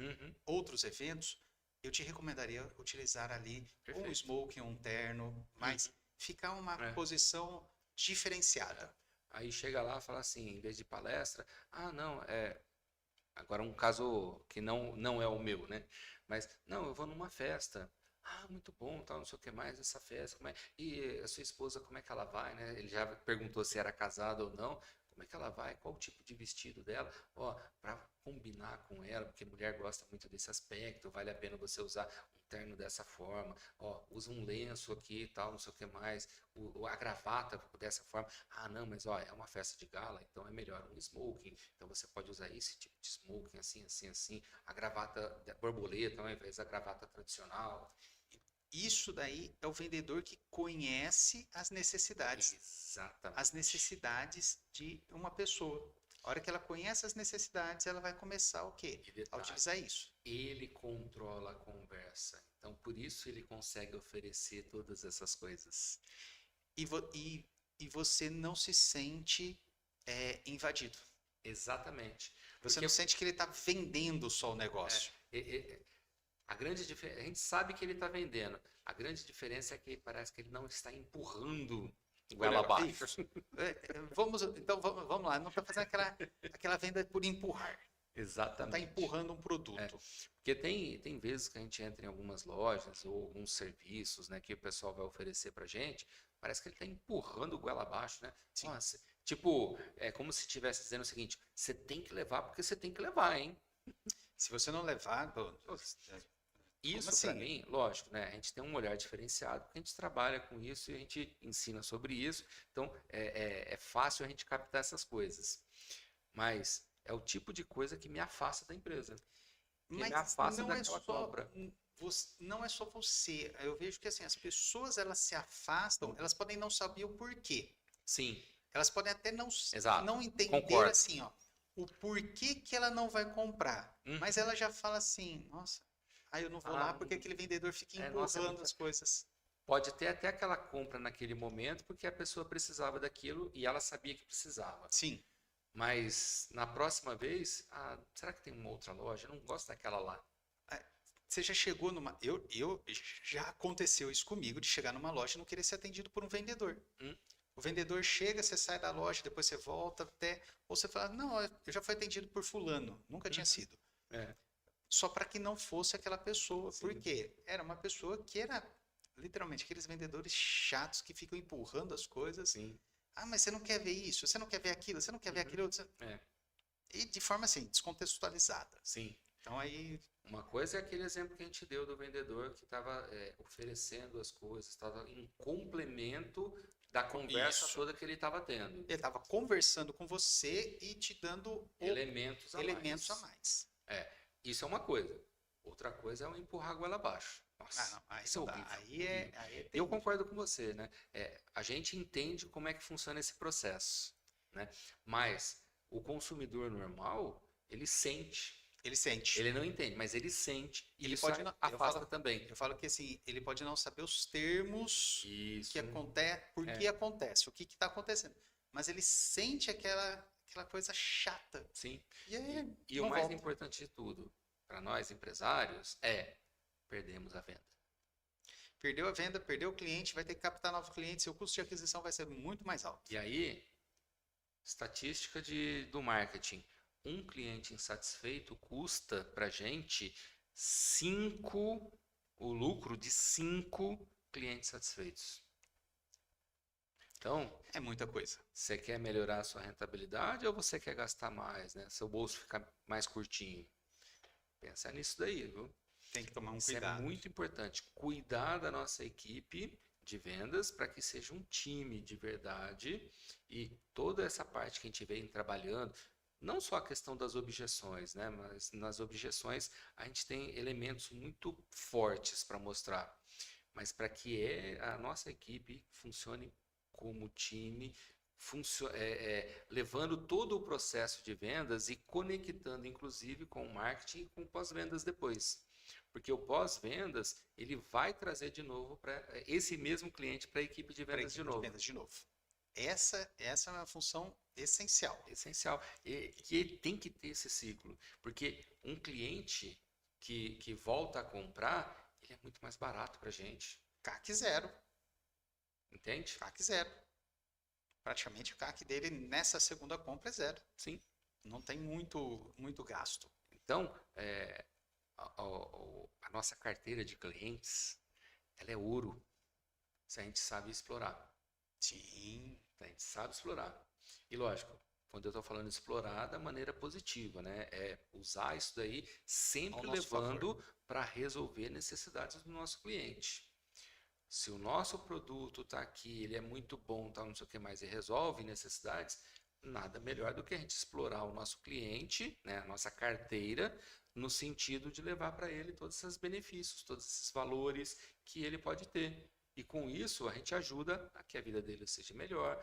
outros eventos, eu te recomendaria utilizar ali um smoking, um terno, mas ficar uma posição diferenciada. Aí chega lá e fala assim, em vez de palestra, não, agora um caso que não é o meu, né? Mas, não, eu vou numa festa. Muito bom, tal, não sei o que mais, essa festa, como é? E a sua esposa, como é que ela vai, né? Ele já perguntou se era casado ou não. como é que ela vai, qual o tipo de vestido dela, ó, para combinar com ela, porque mulher gosta muito desse aspecto, vale a pena você usar um terno dessa forma, ó, usa um lenço aqui e tal, não sei o que mais, a gravata dessa forma. Ah, não, mas ó, é uma festa de gala, então é melhor um smoking, então você pode usar esse tipo de smoking, assim, assim, assim, a gravata borboleta ao invés da gravata tradicional. Isso daí é o vendedor que conhece as Exatamente. necessidades de uma pessoa. A hora que ela conhece as necessidades, ela vai começar o quê? E A detalhe, utilizar isso. ele controla a conversa. Então, por isso ele consegue oferecer todas essas coisas. E, e você não se sente invadido. Exatamente. Você Porque não sente que ele está vendendo só o negócio. a grande diferença, a gente sabe que ele está vendendo. A grande diferença é que parece que ele não está empurrando goela abaixo. Vamos lá, não está fazendo aquela venda por empurrar. Não está Exatamente. empurrando um produto. Porque tem vezes que a gente entra em algumas lojas ou alguns serviços, né, que o pessoal vai oferecer pra gente, parece que ele está empurrando o goela abaixo, né? Sim. Nossa, tipo, é como se estivesse dizendo o seguinte: você tem que levar porque você tem que levar, hein? Se você não levar, Isso, assim? para mim, lógico, né? A gente tem um olhar diferenciado, porque a gente trabalha com isso e a gente ensina sobre isso. Então, é fácil a gente captar essas coisas. Mas é o tipo de coisa que me afasta da empresa. Que me Mas afasta não é daquela só compra. não é só você. Eu vejo que assim, as pessoas elas se afastam, elas podem não saber o porquê. Sim, Elas podem até exato. não entender Concordo. assim, ó, o porquê que ela não vai comprar. Uhum. Mas ela já fala assim, nossa, eu não vou lá porque aquele vendedor fica nossa, empurrando as coisas. Pode ter até aquela compra naquele momento, porque a pessoa precisava daquilo e ela sabia que precisava. Sim. Mas na próxima vez, será que tem uma outra loja? Eu não gosto daquela lá. Você já chegou numa. Eu já aconteceu isso comigo de chegar numa loja e não querer ser atendido por um vendedor. O vendedor chega, você sai da loja, depois você volta até. Ou você fala, não, eu já fui atendido por fulano, nunca tinha sido. É, Só para que não fosse aquela pessoa. Sim. Por quê? Era uma pessoa que era literalmente aqueles vendedores chatos que ficam empurrando as coisas. sim. Ah, mas você não quer ver isso, você não quer ver aquilo, você não quer ver aquilo outro. É, E de forma assim, descontextualizada. sim. Então aí. Uma coisa é aquele exemplo que a gente deu do vendedor que estava oferecendo as coisas, estava em complemento da conversa Isso. toda que ele estava tendo. Ele estava conversando com você e te dando Elementos a mais. mais. Isso é uma coisa. Outra coisa é o empurrar a goela abaixo. Nossa, Não, aí isso é não dá. horrível. Aí é Eu terrível. concordo com você, né? A gente entende como é que funciona esse processo, né? Mas o consumidor normal, ele sente. Ele sente. Ele não entende, mas ele sente. E Ele isso pode não- afasta também. Eu falo que assim, ele pode não saber os termos Isso. que acontece, por que acontece, o que está acontecendo. Mas ele sente aquela coisa chata. Sim. E aí, E o não mais volta. importante de tudo, para nós empresários, perdemos a venda. Perdeu a venda, perdeu o cliente, vai ter que captar novos clientes, seu custo de aquisição vai ser muito mais alto. E aí, estatística do marketing. Um cliente insatisfeito custa para a gente o lucro de 5 clientes satisfeitos. Então, É muita coisa. você quer melhorar a sua rentabilidade ou você quer gastar mais, né? Seu bolso ficar mais curtinho? Pensa nisso daí, viu? Tem que tomar um Isso cuidado. é muito importante. Cuidar da nossa equipe de vendas para que seja um time de verdade e toda essa parte que a gente vem trabalhando, não só a questão das objeções, né? Mas nas objeções a gente tem elementos muito fortes para mostrar. Mas para que a nossa equipe funcione como time, levando todo o processo de vendas e conectando, inclusive, com o marketing e com pós-vendas depois. Porque o pós-vendas, ele vai trazer de novo para esse mesmo cliente para a equipe de vendas de novo. Essa é uma função essencial. Essencial. E tem que ter esse ciclo. Porque um cliente que volta a comprar, ele é muito mais barato para a gente. CAC zero. Entende? CAC zero. Praticamente o CAC dele nessa segunda compra é zero. Sim. Não tem muito gasto. Então, a nossa carteira de clientes, ela é ouro, se a gente sabe explorar. Sim. A gente sabe explorar. E lógico, quando eu estou falando explorar da maneira positiva, né? É usar isso daí sempre Ao nosso levando para resolver necessidades do nosso cliente. Se o nosso produto está aqui, ele é muito bom, tá, não sei o que mais, e resolve necessidades, nada melhor do que a gente explorar o nosso cliente, né, a nossa carteira, no sentido de levar para ele todos esses benefícios, todos esses valores que ele pode ter. E com isso a gente ajuda a que a vida dele seja melhor,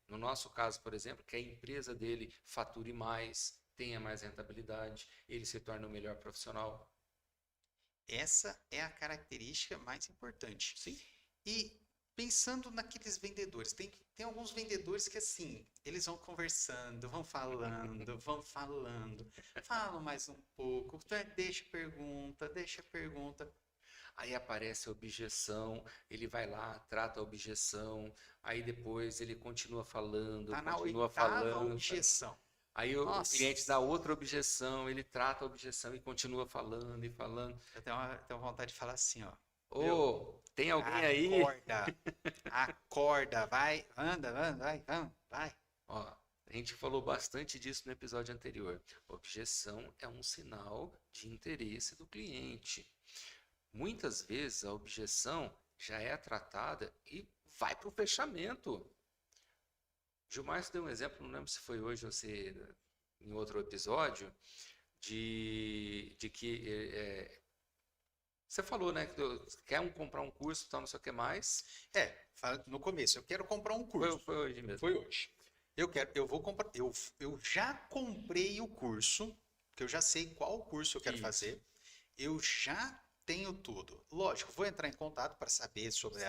no nosso caso, por exemplo, que a empresa dele fature mais, tenha mais rentabilidade, ele se torne um melhor profissional. Essa é a característica mais importante. Sim. E pensando naqueles vendedores, tem alguns vendedores que assim, eles vão conversando, vão falando, falam mais um pouco, deixa pergunta. Aí aparece a objeção, ele vai lá, trata a objeção, aí depois ele continua falando, Tá na continua oitava falando. objeção. Aí o Nossa. cliente dá outra objeção, ele trata a objeção e continua falando e falando. Eu tenho vontade de falar assim, ó. Ô, tem alguém aí? Acorda, vai, anda, vai. Ó, a gente falou bastante disso no episódio anterior. Objeção é um sinal de interesse do cliente. Muitas vezes a objeção já é tratada e vai para o fechamento. Gilmar deu um exemplo, não lembro se foi hoje ou se em outro episódio, de que você falou, né, que quer comprar um curso, tal, não sei o que mais. No começo, eu quero comprar um curso. Foi hoje mesmo. Foi hoje. Eu vou comprar, eu já comprei o curso, que eu já sei qual curso eu quero fazer. Eu já tenho tudo. Lógico, vou entrar em contato para saber sobre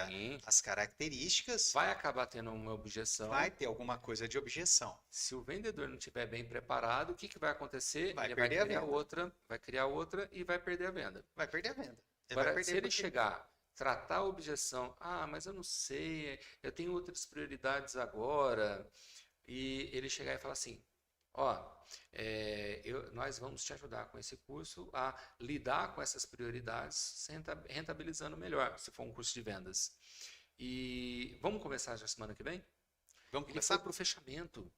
as características. Vai acabar tendo uma objeção. Vai ter alguma coisa de objeção. Se o vendedor não estiver bem preparado, o que vai acontecer? Ele vai perder a venda. vai criar outra e vai perder a venda. Vai perder a venda. Agora, se ele chegar, tratar a objeção, mas eu não sei, eu tenho outras prioridades agora, e ele chegar e falar assim, nós vamos te ajudar com esse curso a lidar com essas prioridades, rentabilizando melhor, se for um curso de vendas. E vamos começar já semana que vem? Vamos Ele começar foi para o fechamento.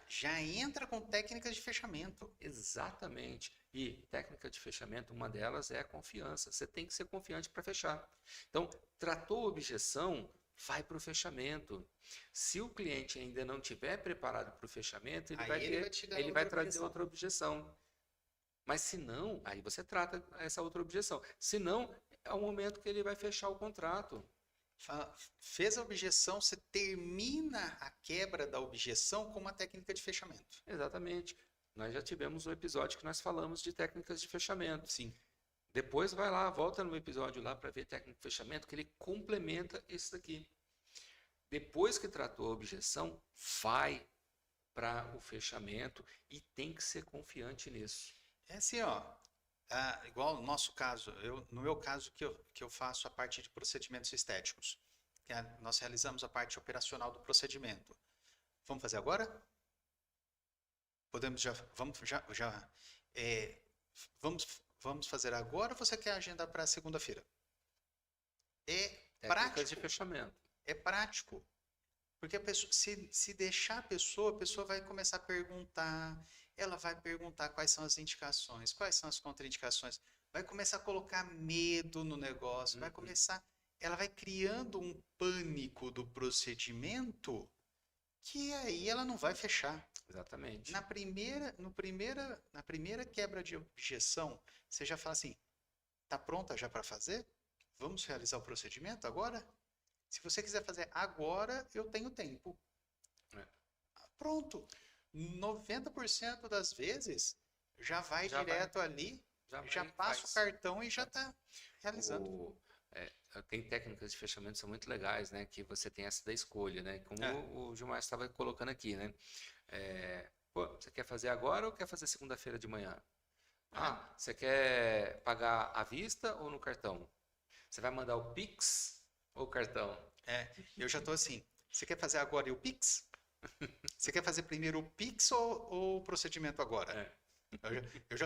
Já entra com técnicas de fechamento. Exatamente. E técnica de fechamento, uma delas é a confiança. Você tem que ser confiante para fechar. Então, tratou a objeção, vai para o fechamento. Se o cliente ainda não estiver preparado para o fechamento, ele vai trazer outra objeção. Mas se não, aí você trata essa outra objeção. Se não, é o momento que ele vai fechar o contrato. Fez a objeção, você termina a quebra da objeção com uma técnica de fechamento. Exatamente. Nós já tivemos um episódio que nós falamos de técnicas de fechamento. Sim. Depois vai lá, volta no episódio lá para ver técnica de fechamento, que ele complementa esse daqui. Depois que tratou a objeção, vai para o fechamento e tem que ser confiante nisso. É assim, igual no nosso caso, no meu caso que eu faço a parte de procedimentos estéticos, nós realizamos a parte operacional do procedimento. Vamos fazer agora? Vamos fazer agora ou você quer agendar para segunda-feira? Técnicas de fechamento. É prático. Porque a pessoa, se deixar a pessoa vai começar a perguntar, ela vai perguntar quais são as indicações, quais são as contraindicações, vai começar a colocar medo no negócio, ela vai criando um pânico do procedimento que aí ela não vai fechar. Exatamente. Na primeira quebra de objeção, você já fala assim, tá pronta já para fazer? Vamos realizar o procedimento agora? Se você quiser fazer agora, eu tenho tempo. Pronto. 90% das vezes já vai direto ali, já passa o cartão e já está realizando. Tem técnicas de fechamento que são muito legais, né? Que você tem essa da escolha, né? Como o Gilmar estava colocando aqui, né? Você quer fazer agora ou quer fazer segunda-feira de manhã? Você quer pagar à vista ou no cartão? Você vai mandar o Pix ou o cartão? Eu já estou assim. Você quer fazer agora e o Pix? Você quer fazer primeiro o Pix ou o procedimento agora? Eu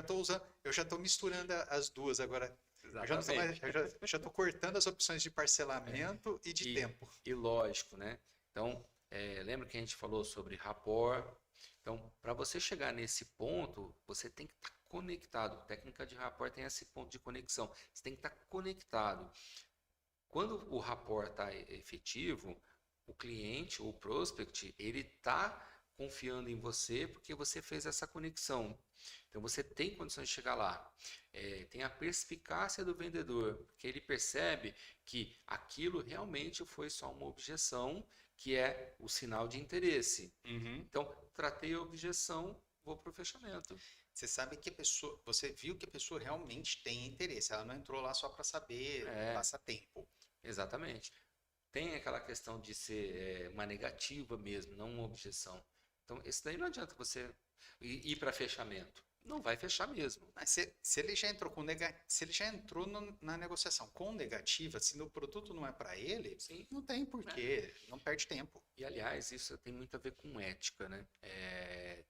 já estou misturando as duas agora. Eu já estou cortando as opções de parcelamento e de tempo. E lógico, né? Então, lembra que a gente falou sobre rapport? Então, para você chegar nesse ponto, você tem que estar conectado. Técnica de rapport tem esse ponto de conexão. Você tem que estar conectado. Quando o rapport está efetivo, o cliente ou o prospect, ele está confiando em você porque você fez essa conexão. Então você tem condições de chegar lá. Tem a perspicácia do vendedor, porque ele percebe que aquilo realmente foi só uma objeção, que é o sinal de interesse. Então, tratei a objeção, vou para o fechamento. Você sabe que a pessoa, você viu que a pessoa realmente tem interesse, ela não entrou lá só para saber, passar tempo. Exatamente. Tem aquela questão de ser uma negativa mesmo, não uma objeção. Então, esse daí não adianta você ir para fechamento. Não vai fechar mesmo. Mas se ele já entrou se ele já entrou na negociação com negativa, se o produto não é para ele, Sim. não tem porquê, não perde tempo. E, aliás, isso tem muito a ver com ética, né?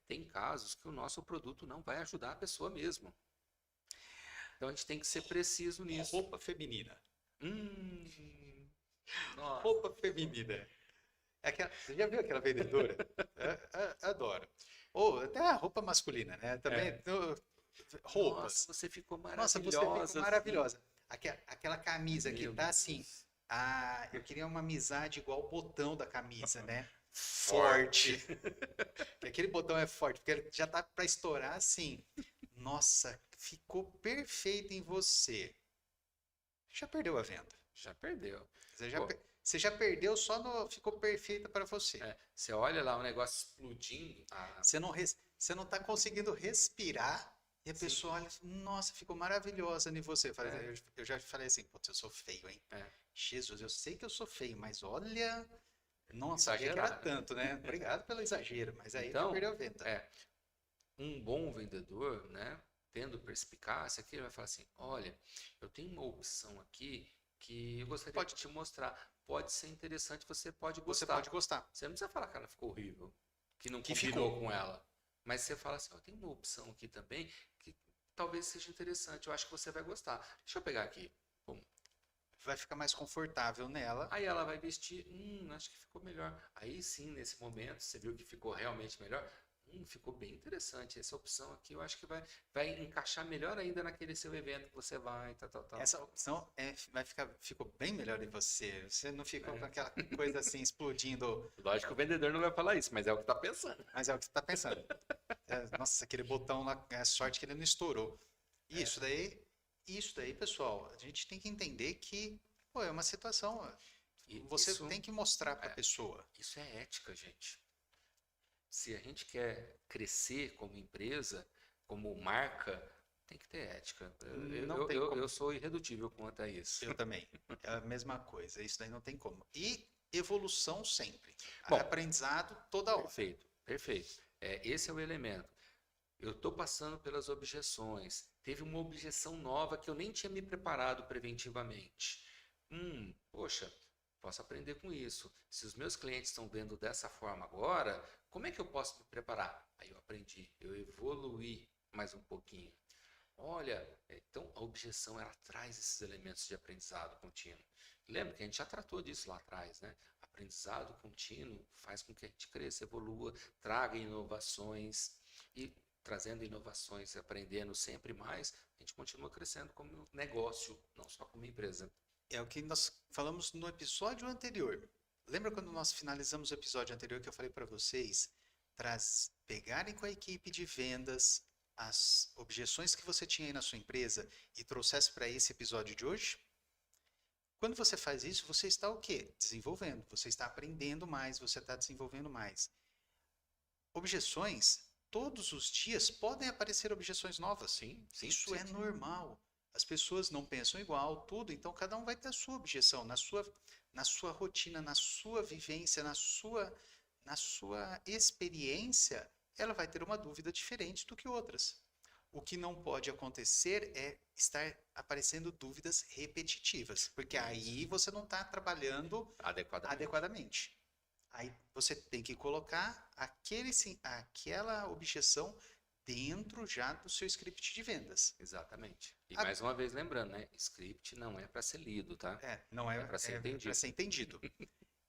Tem casos que o nosso produto não vai ajudar a pessoa mesmo. Então, a gente tem que ser preciso nisso. Roupa feminina. Nossa. Roupa feminina. Você já viu aquela vendedora? Adoro. Ou até a roupa masculina, né? Também roupas. Nossa, você ficou Nossa, maravilhosa. você ficou maravilhosa. Aquela camisa que Meu tá assim. Deus. Eu queria uma amizade igual o botão da camisa, né? Forte. Que aquele botão é forte, porque ele já tá para estourar assim. Nossa, ficou perfeito em você. Já perdeu a venda. Já perdeu. Você já perdeu só no ficou perfeita para você. Você olha lá o negócio explodindo. Você não tá conseguindo respirar e a pessoa olha, nossa, ficou maravilhosa em você. Eu já falei assim, putz, eu sou feio, hein? Jesus, eu sei que eu sou feio, mas olha, não sabia que era tanto, né? Obrigado pelo exagero, mas aí já perdeu a venda. Um bom vendedor, né, tendo perspicácia, que ele vai falar assim, olha, eu tenho uma opção aqui que eu gostaria de te mostrar. Pode ser interessante, você pode gostar. Você pode gostar. Você não precisa falar que ela ficou horrível, que não combinou com ela. Mas você fala assim, tem uma opção aqui também que talvez seja interessante, eu acho que você vai gostar. Deixa eu pegar aqui. Bom. Vai ficar mais confortável nela. Aí ela vai vestir, acho que ficou melhor. Aí sim, nesse momento, você viu que ficou realmente melhor. Ficou bem interessante. Essa opção aqui eu acho que vai encaixar melhor ainda naquele seu evento que você vai, tal. Essa opção ficou bem melhor em você. Você não ficou com aquela coisa assim explodindo. Lógico que o vendedor não vai falar isso, mas é o que está pensando. Mas é o que você está pensando. Nossa, aquele botão lá, é sorte que ele não estourou. Isso daí, pessoal, a gente tem que entender que é uma situação. Você tem que mostrar para a pessoa. Isso é ética, gente. Se a gente quer crescer como empresa, como marca, tem que ter ética. Eu sou irredutível quanto a isso. Eu também. É a mesma coisa. Isso daí não tem como. E evolução sempre. Bom, aprendizado toda hora. Perfeito. Esse é o elemento. Eu estou passando pelas objeções. Teve uma objeção nova que eu nem tinha me preparado preventivamente. Poxa, posso aprender com isso. Se os meus clientes estão vendo dessa forma agora, como é que eu posso me preparar? Aí eu aprendi, eu evoluí mais um pouquinho. Olha, então a objeção ela traz esses elementos de aprendizado contínuo. Lembra que a gente já tratou disso lá atrás, né? Aprendizado contínuo faz com que a gente cresça, evolua, traga inovações e trazendo inovações, aprendendo sempre mais, a gente continua crescendo como negócio, não só como empresa. É o que nós falamos no episódio anterior. Lembra quando nós finalizamos o episódio anterior que eu falei para vocês pegarem com a equipe de vendas as objeções que você tinha aí na sua empresa e trouxesse para esse episódio de hoje? Quando você faz isso, você está o quê? Desenvolvendo. Você está aprendendo mais, você está desenvolvendo mais. Objeções, todos os dias podem aparecer objeções novas. Sim, isso é normal. As pessoas não pensam igual, tudo, então cada um vai ter a sua objeção, na sua rotina, na sua vivência, na sua experiência, ela vai ter uma dúvida diferente do que outras. O que não pode acontecer é estar aparecendo dúvidas repetitivas, porque aí você não está trabalhando adequadamente. Aí você tem que colocar aquela objeção dentro já do seu script de vendas. Exatamente. E mais uma vez lembrando, né? Script não é para ser lido, tá? Não é para ser entendido. Para ser entendido.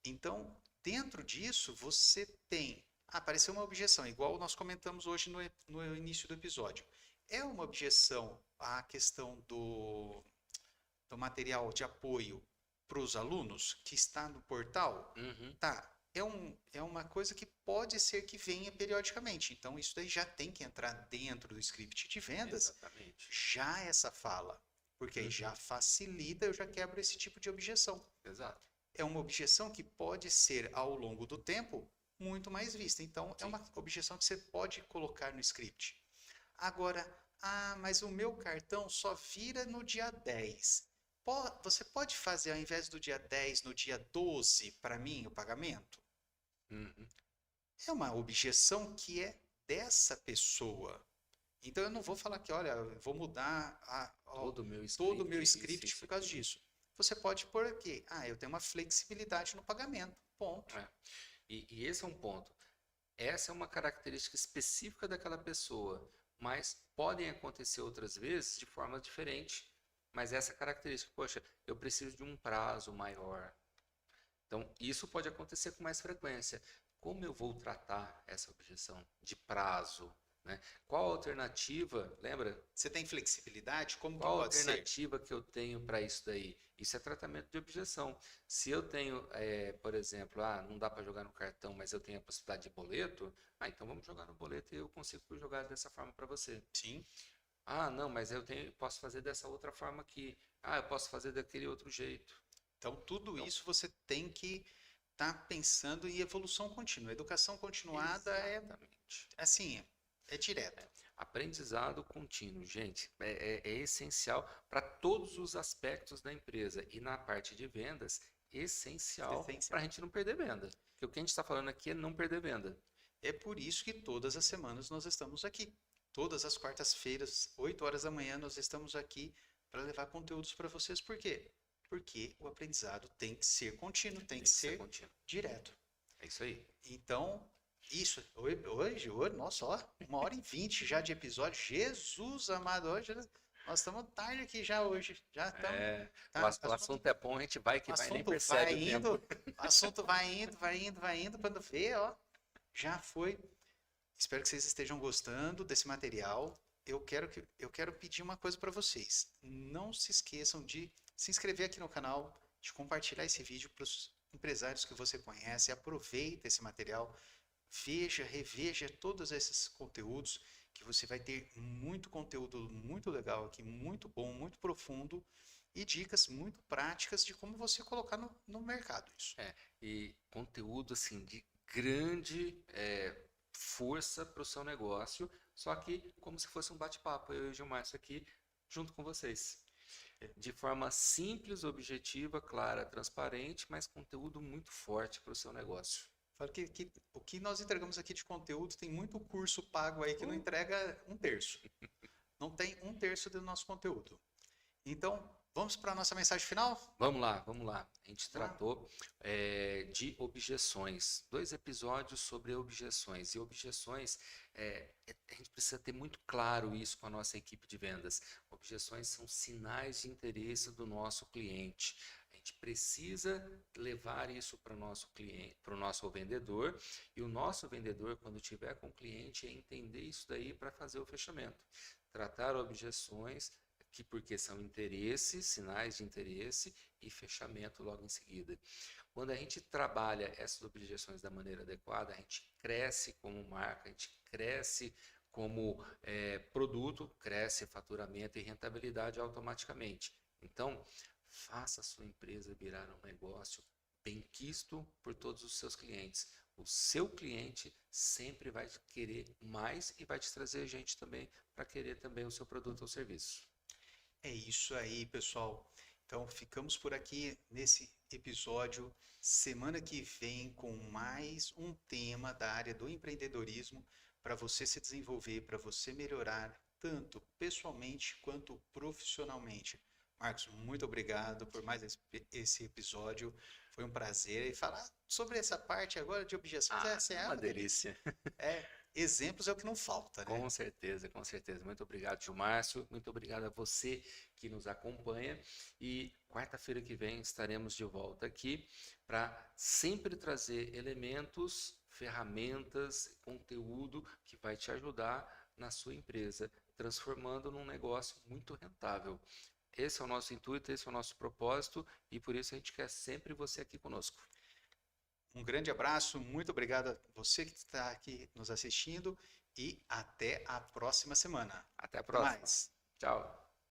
Então, dentro disso, você tem. Apareceu uma objeção, igual nós comentamos hoje no início do episódio. É uma objeção à questão do material de apoio para os alunos que está no portal? Uhum, Tá. É uma coisa que pode ser que venha periodicamente. Então, isso daí já tem que entrar dentro do script de vendas, exatamente. já essa fala. Porque aí já facilita, eu já quebro esse tipo de objeção. Exato. É uma objeção que pode ser, ao longo do tempo, muito mais vista. Então, é Sim. uma objeção que você pode colocar no script. Agora, mas o meu cartão só vira no dia 10. Você pode fazer, ao invés do dia 10, no dia 12, para mim, o pagamento? Uhum. É uma objeção que é dessa pessoa. Então, eu não vou falar que, olha, eu vou mudar Todo o meu todo o meu script, script isso por causa aqui. disso. Você pode pôr aqui, eu tenho uma flexibilidade no pagamento. Ponto. É. E esse é um ponto. Essa é uma característica específica daquela pessoa, mas podem acontecer outras vezes de forma diferente. Mas essa característica, poxa, eu preciso de um prazo maior. Então, isso pode acontecer com mais frequência. Como eu vou tratar essa objeção de prazo, né? Qual a alternativa? Lembra? Você tem flexibilidade? Como que Qual a pode ser? alternativa que eu tenho para isso daí? Isso é tratamento de objeção. Se eu tenho, por exemplo, não dá para jogar no cartão, mas eu tenho a possibilidade de boleto, então vamos jogar no boleto e eu consigo jogar dessa forma para você. Sim. Não, mas posso fazer dessa outra forma aqui. Eu posso fazer daquele outro jeito. Então, tudo Então, isso você tem que estar pensando em evolução contínua. Educação continuada exatamente. assim, é direto. Aprendizado contínuo, gente, é essencial para todos os aspectos da empresa e na parte de vendas, essencial para a gente não perder venda. Porque o que a gente está falando aqui é não perder venda. É por isso que todas as semanas nós estamos aqui. Todas as quartas-feiras, 8 horas da manhã, nós estamos aqui para levar conteúdos para vocês. Por quê? Porque o aprendizado tem que ser contínuo, tem que ser contínuo. direto. É isso aí. Então, hoje, nossa, ó, 1h20 já de episódio. Jesus amado, hoje nós estamos tarde aqui já hoje. Já estamos. O assunto é bom, a gente vai que O vai, nem assunto percebe vai o indo, tempo. o assunto vai indo. Quando vê, ó, já foi. Espero que vocês estejam gostando desse material. Eu quero pedir uma coisa para vocês. Não se esqueçam de se inscrever aqui no canal, de compartilhar esse vídeo para os empresários que você conhece. Aproveita esse material, veja, reveja todos esses conteúdos, que você vai ter muito conteúdo muito legal aqui, muito bom, muito profundo e dicas muito práticas de como você colocar no mercado isso. E conteúdo assim de grande força para o seu negócio, só que como se fosse um bate-papo, eu e o Gilmar aqui junto com vocês. De forma simples, objetiva, clara, transparente, mas conteúdo muito forte para o seu negócio. Falo que o que nós entregamos aqui de conteúdo, tem muito curso pago aí que não entrega 1/3. Não tem 1/3 do nosso conteúdo. Então, vamos para a nossa mensagem final? Vamos lá, vamos lá. A gente tratou de objeções. 2 episódios sobre objeções. E objeções, a gente precisa ter muito claro isso com a nossa equipe de vendas. Objeções são sinais de interesse do nosso cliente. A gente precisa levar isso para o nosso cliente, para o nosso vendedor. E o nosso vendedor, quando tiver com o cliente, é entender isso daí para fazer o fechamento. Tratar objeções porque são interesses, sinais de interesse e fechamento logo em seguida. Quando a gente trabalha essas objeções da maneira adequada, a gente cresce como marca, a gente cresce como produto, cresce faturamento e rentabilidade automaticamente. Então, faça a sua empresa virar um negócio benquisto por todos os seus clientes. O seu cliente sempre vai querer mais e vai te trazer gente também para querer também o seu produto ou serviço. É isso aí, pessoal. Então, ficamos por aqui nesse episódio. Semana que vem com mais um tema da área do empreendedorismo para você se desenvolver, para você melhorar tanto pessoalmente quanto profissionalmente. Marcos, muito obrigado por mais esse episódio. Foi um prazer. E falar sobre essa parte agora de objeções, essa é uma uma delícia. delícia. exemplos é o que não falta, né? Com certeza, com certeza. Muito obrigado, Gilmárcio. Muito obrigado a você que nos acompanha. E quarta-feira que vem estaremos de volta aqui para sempre trazer elementos, ferramentas, conteúdo que vai te ajudar na sua empresa, transformando num negócio muito rentável. Esse é o nosso intuito, esse é o nosso propósito e por isso a gente quer sempre você aqui conosco. Um grande abraço, muito obrigado a você que está aqui nos assistindo e até a próxima semana. Até a Até próxima. mais. Tchau.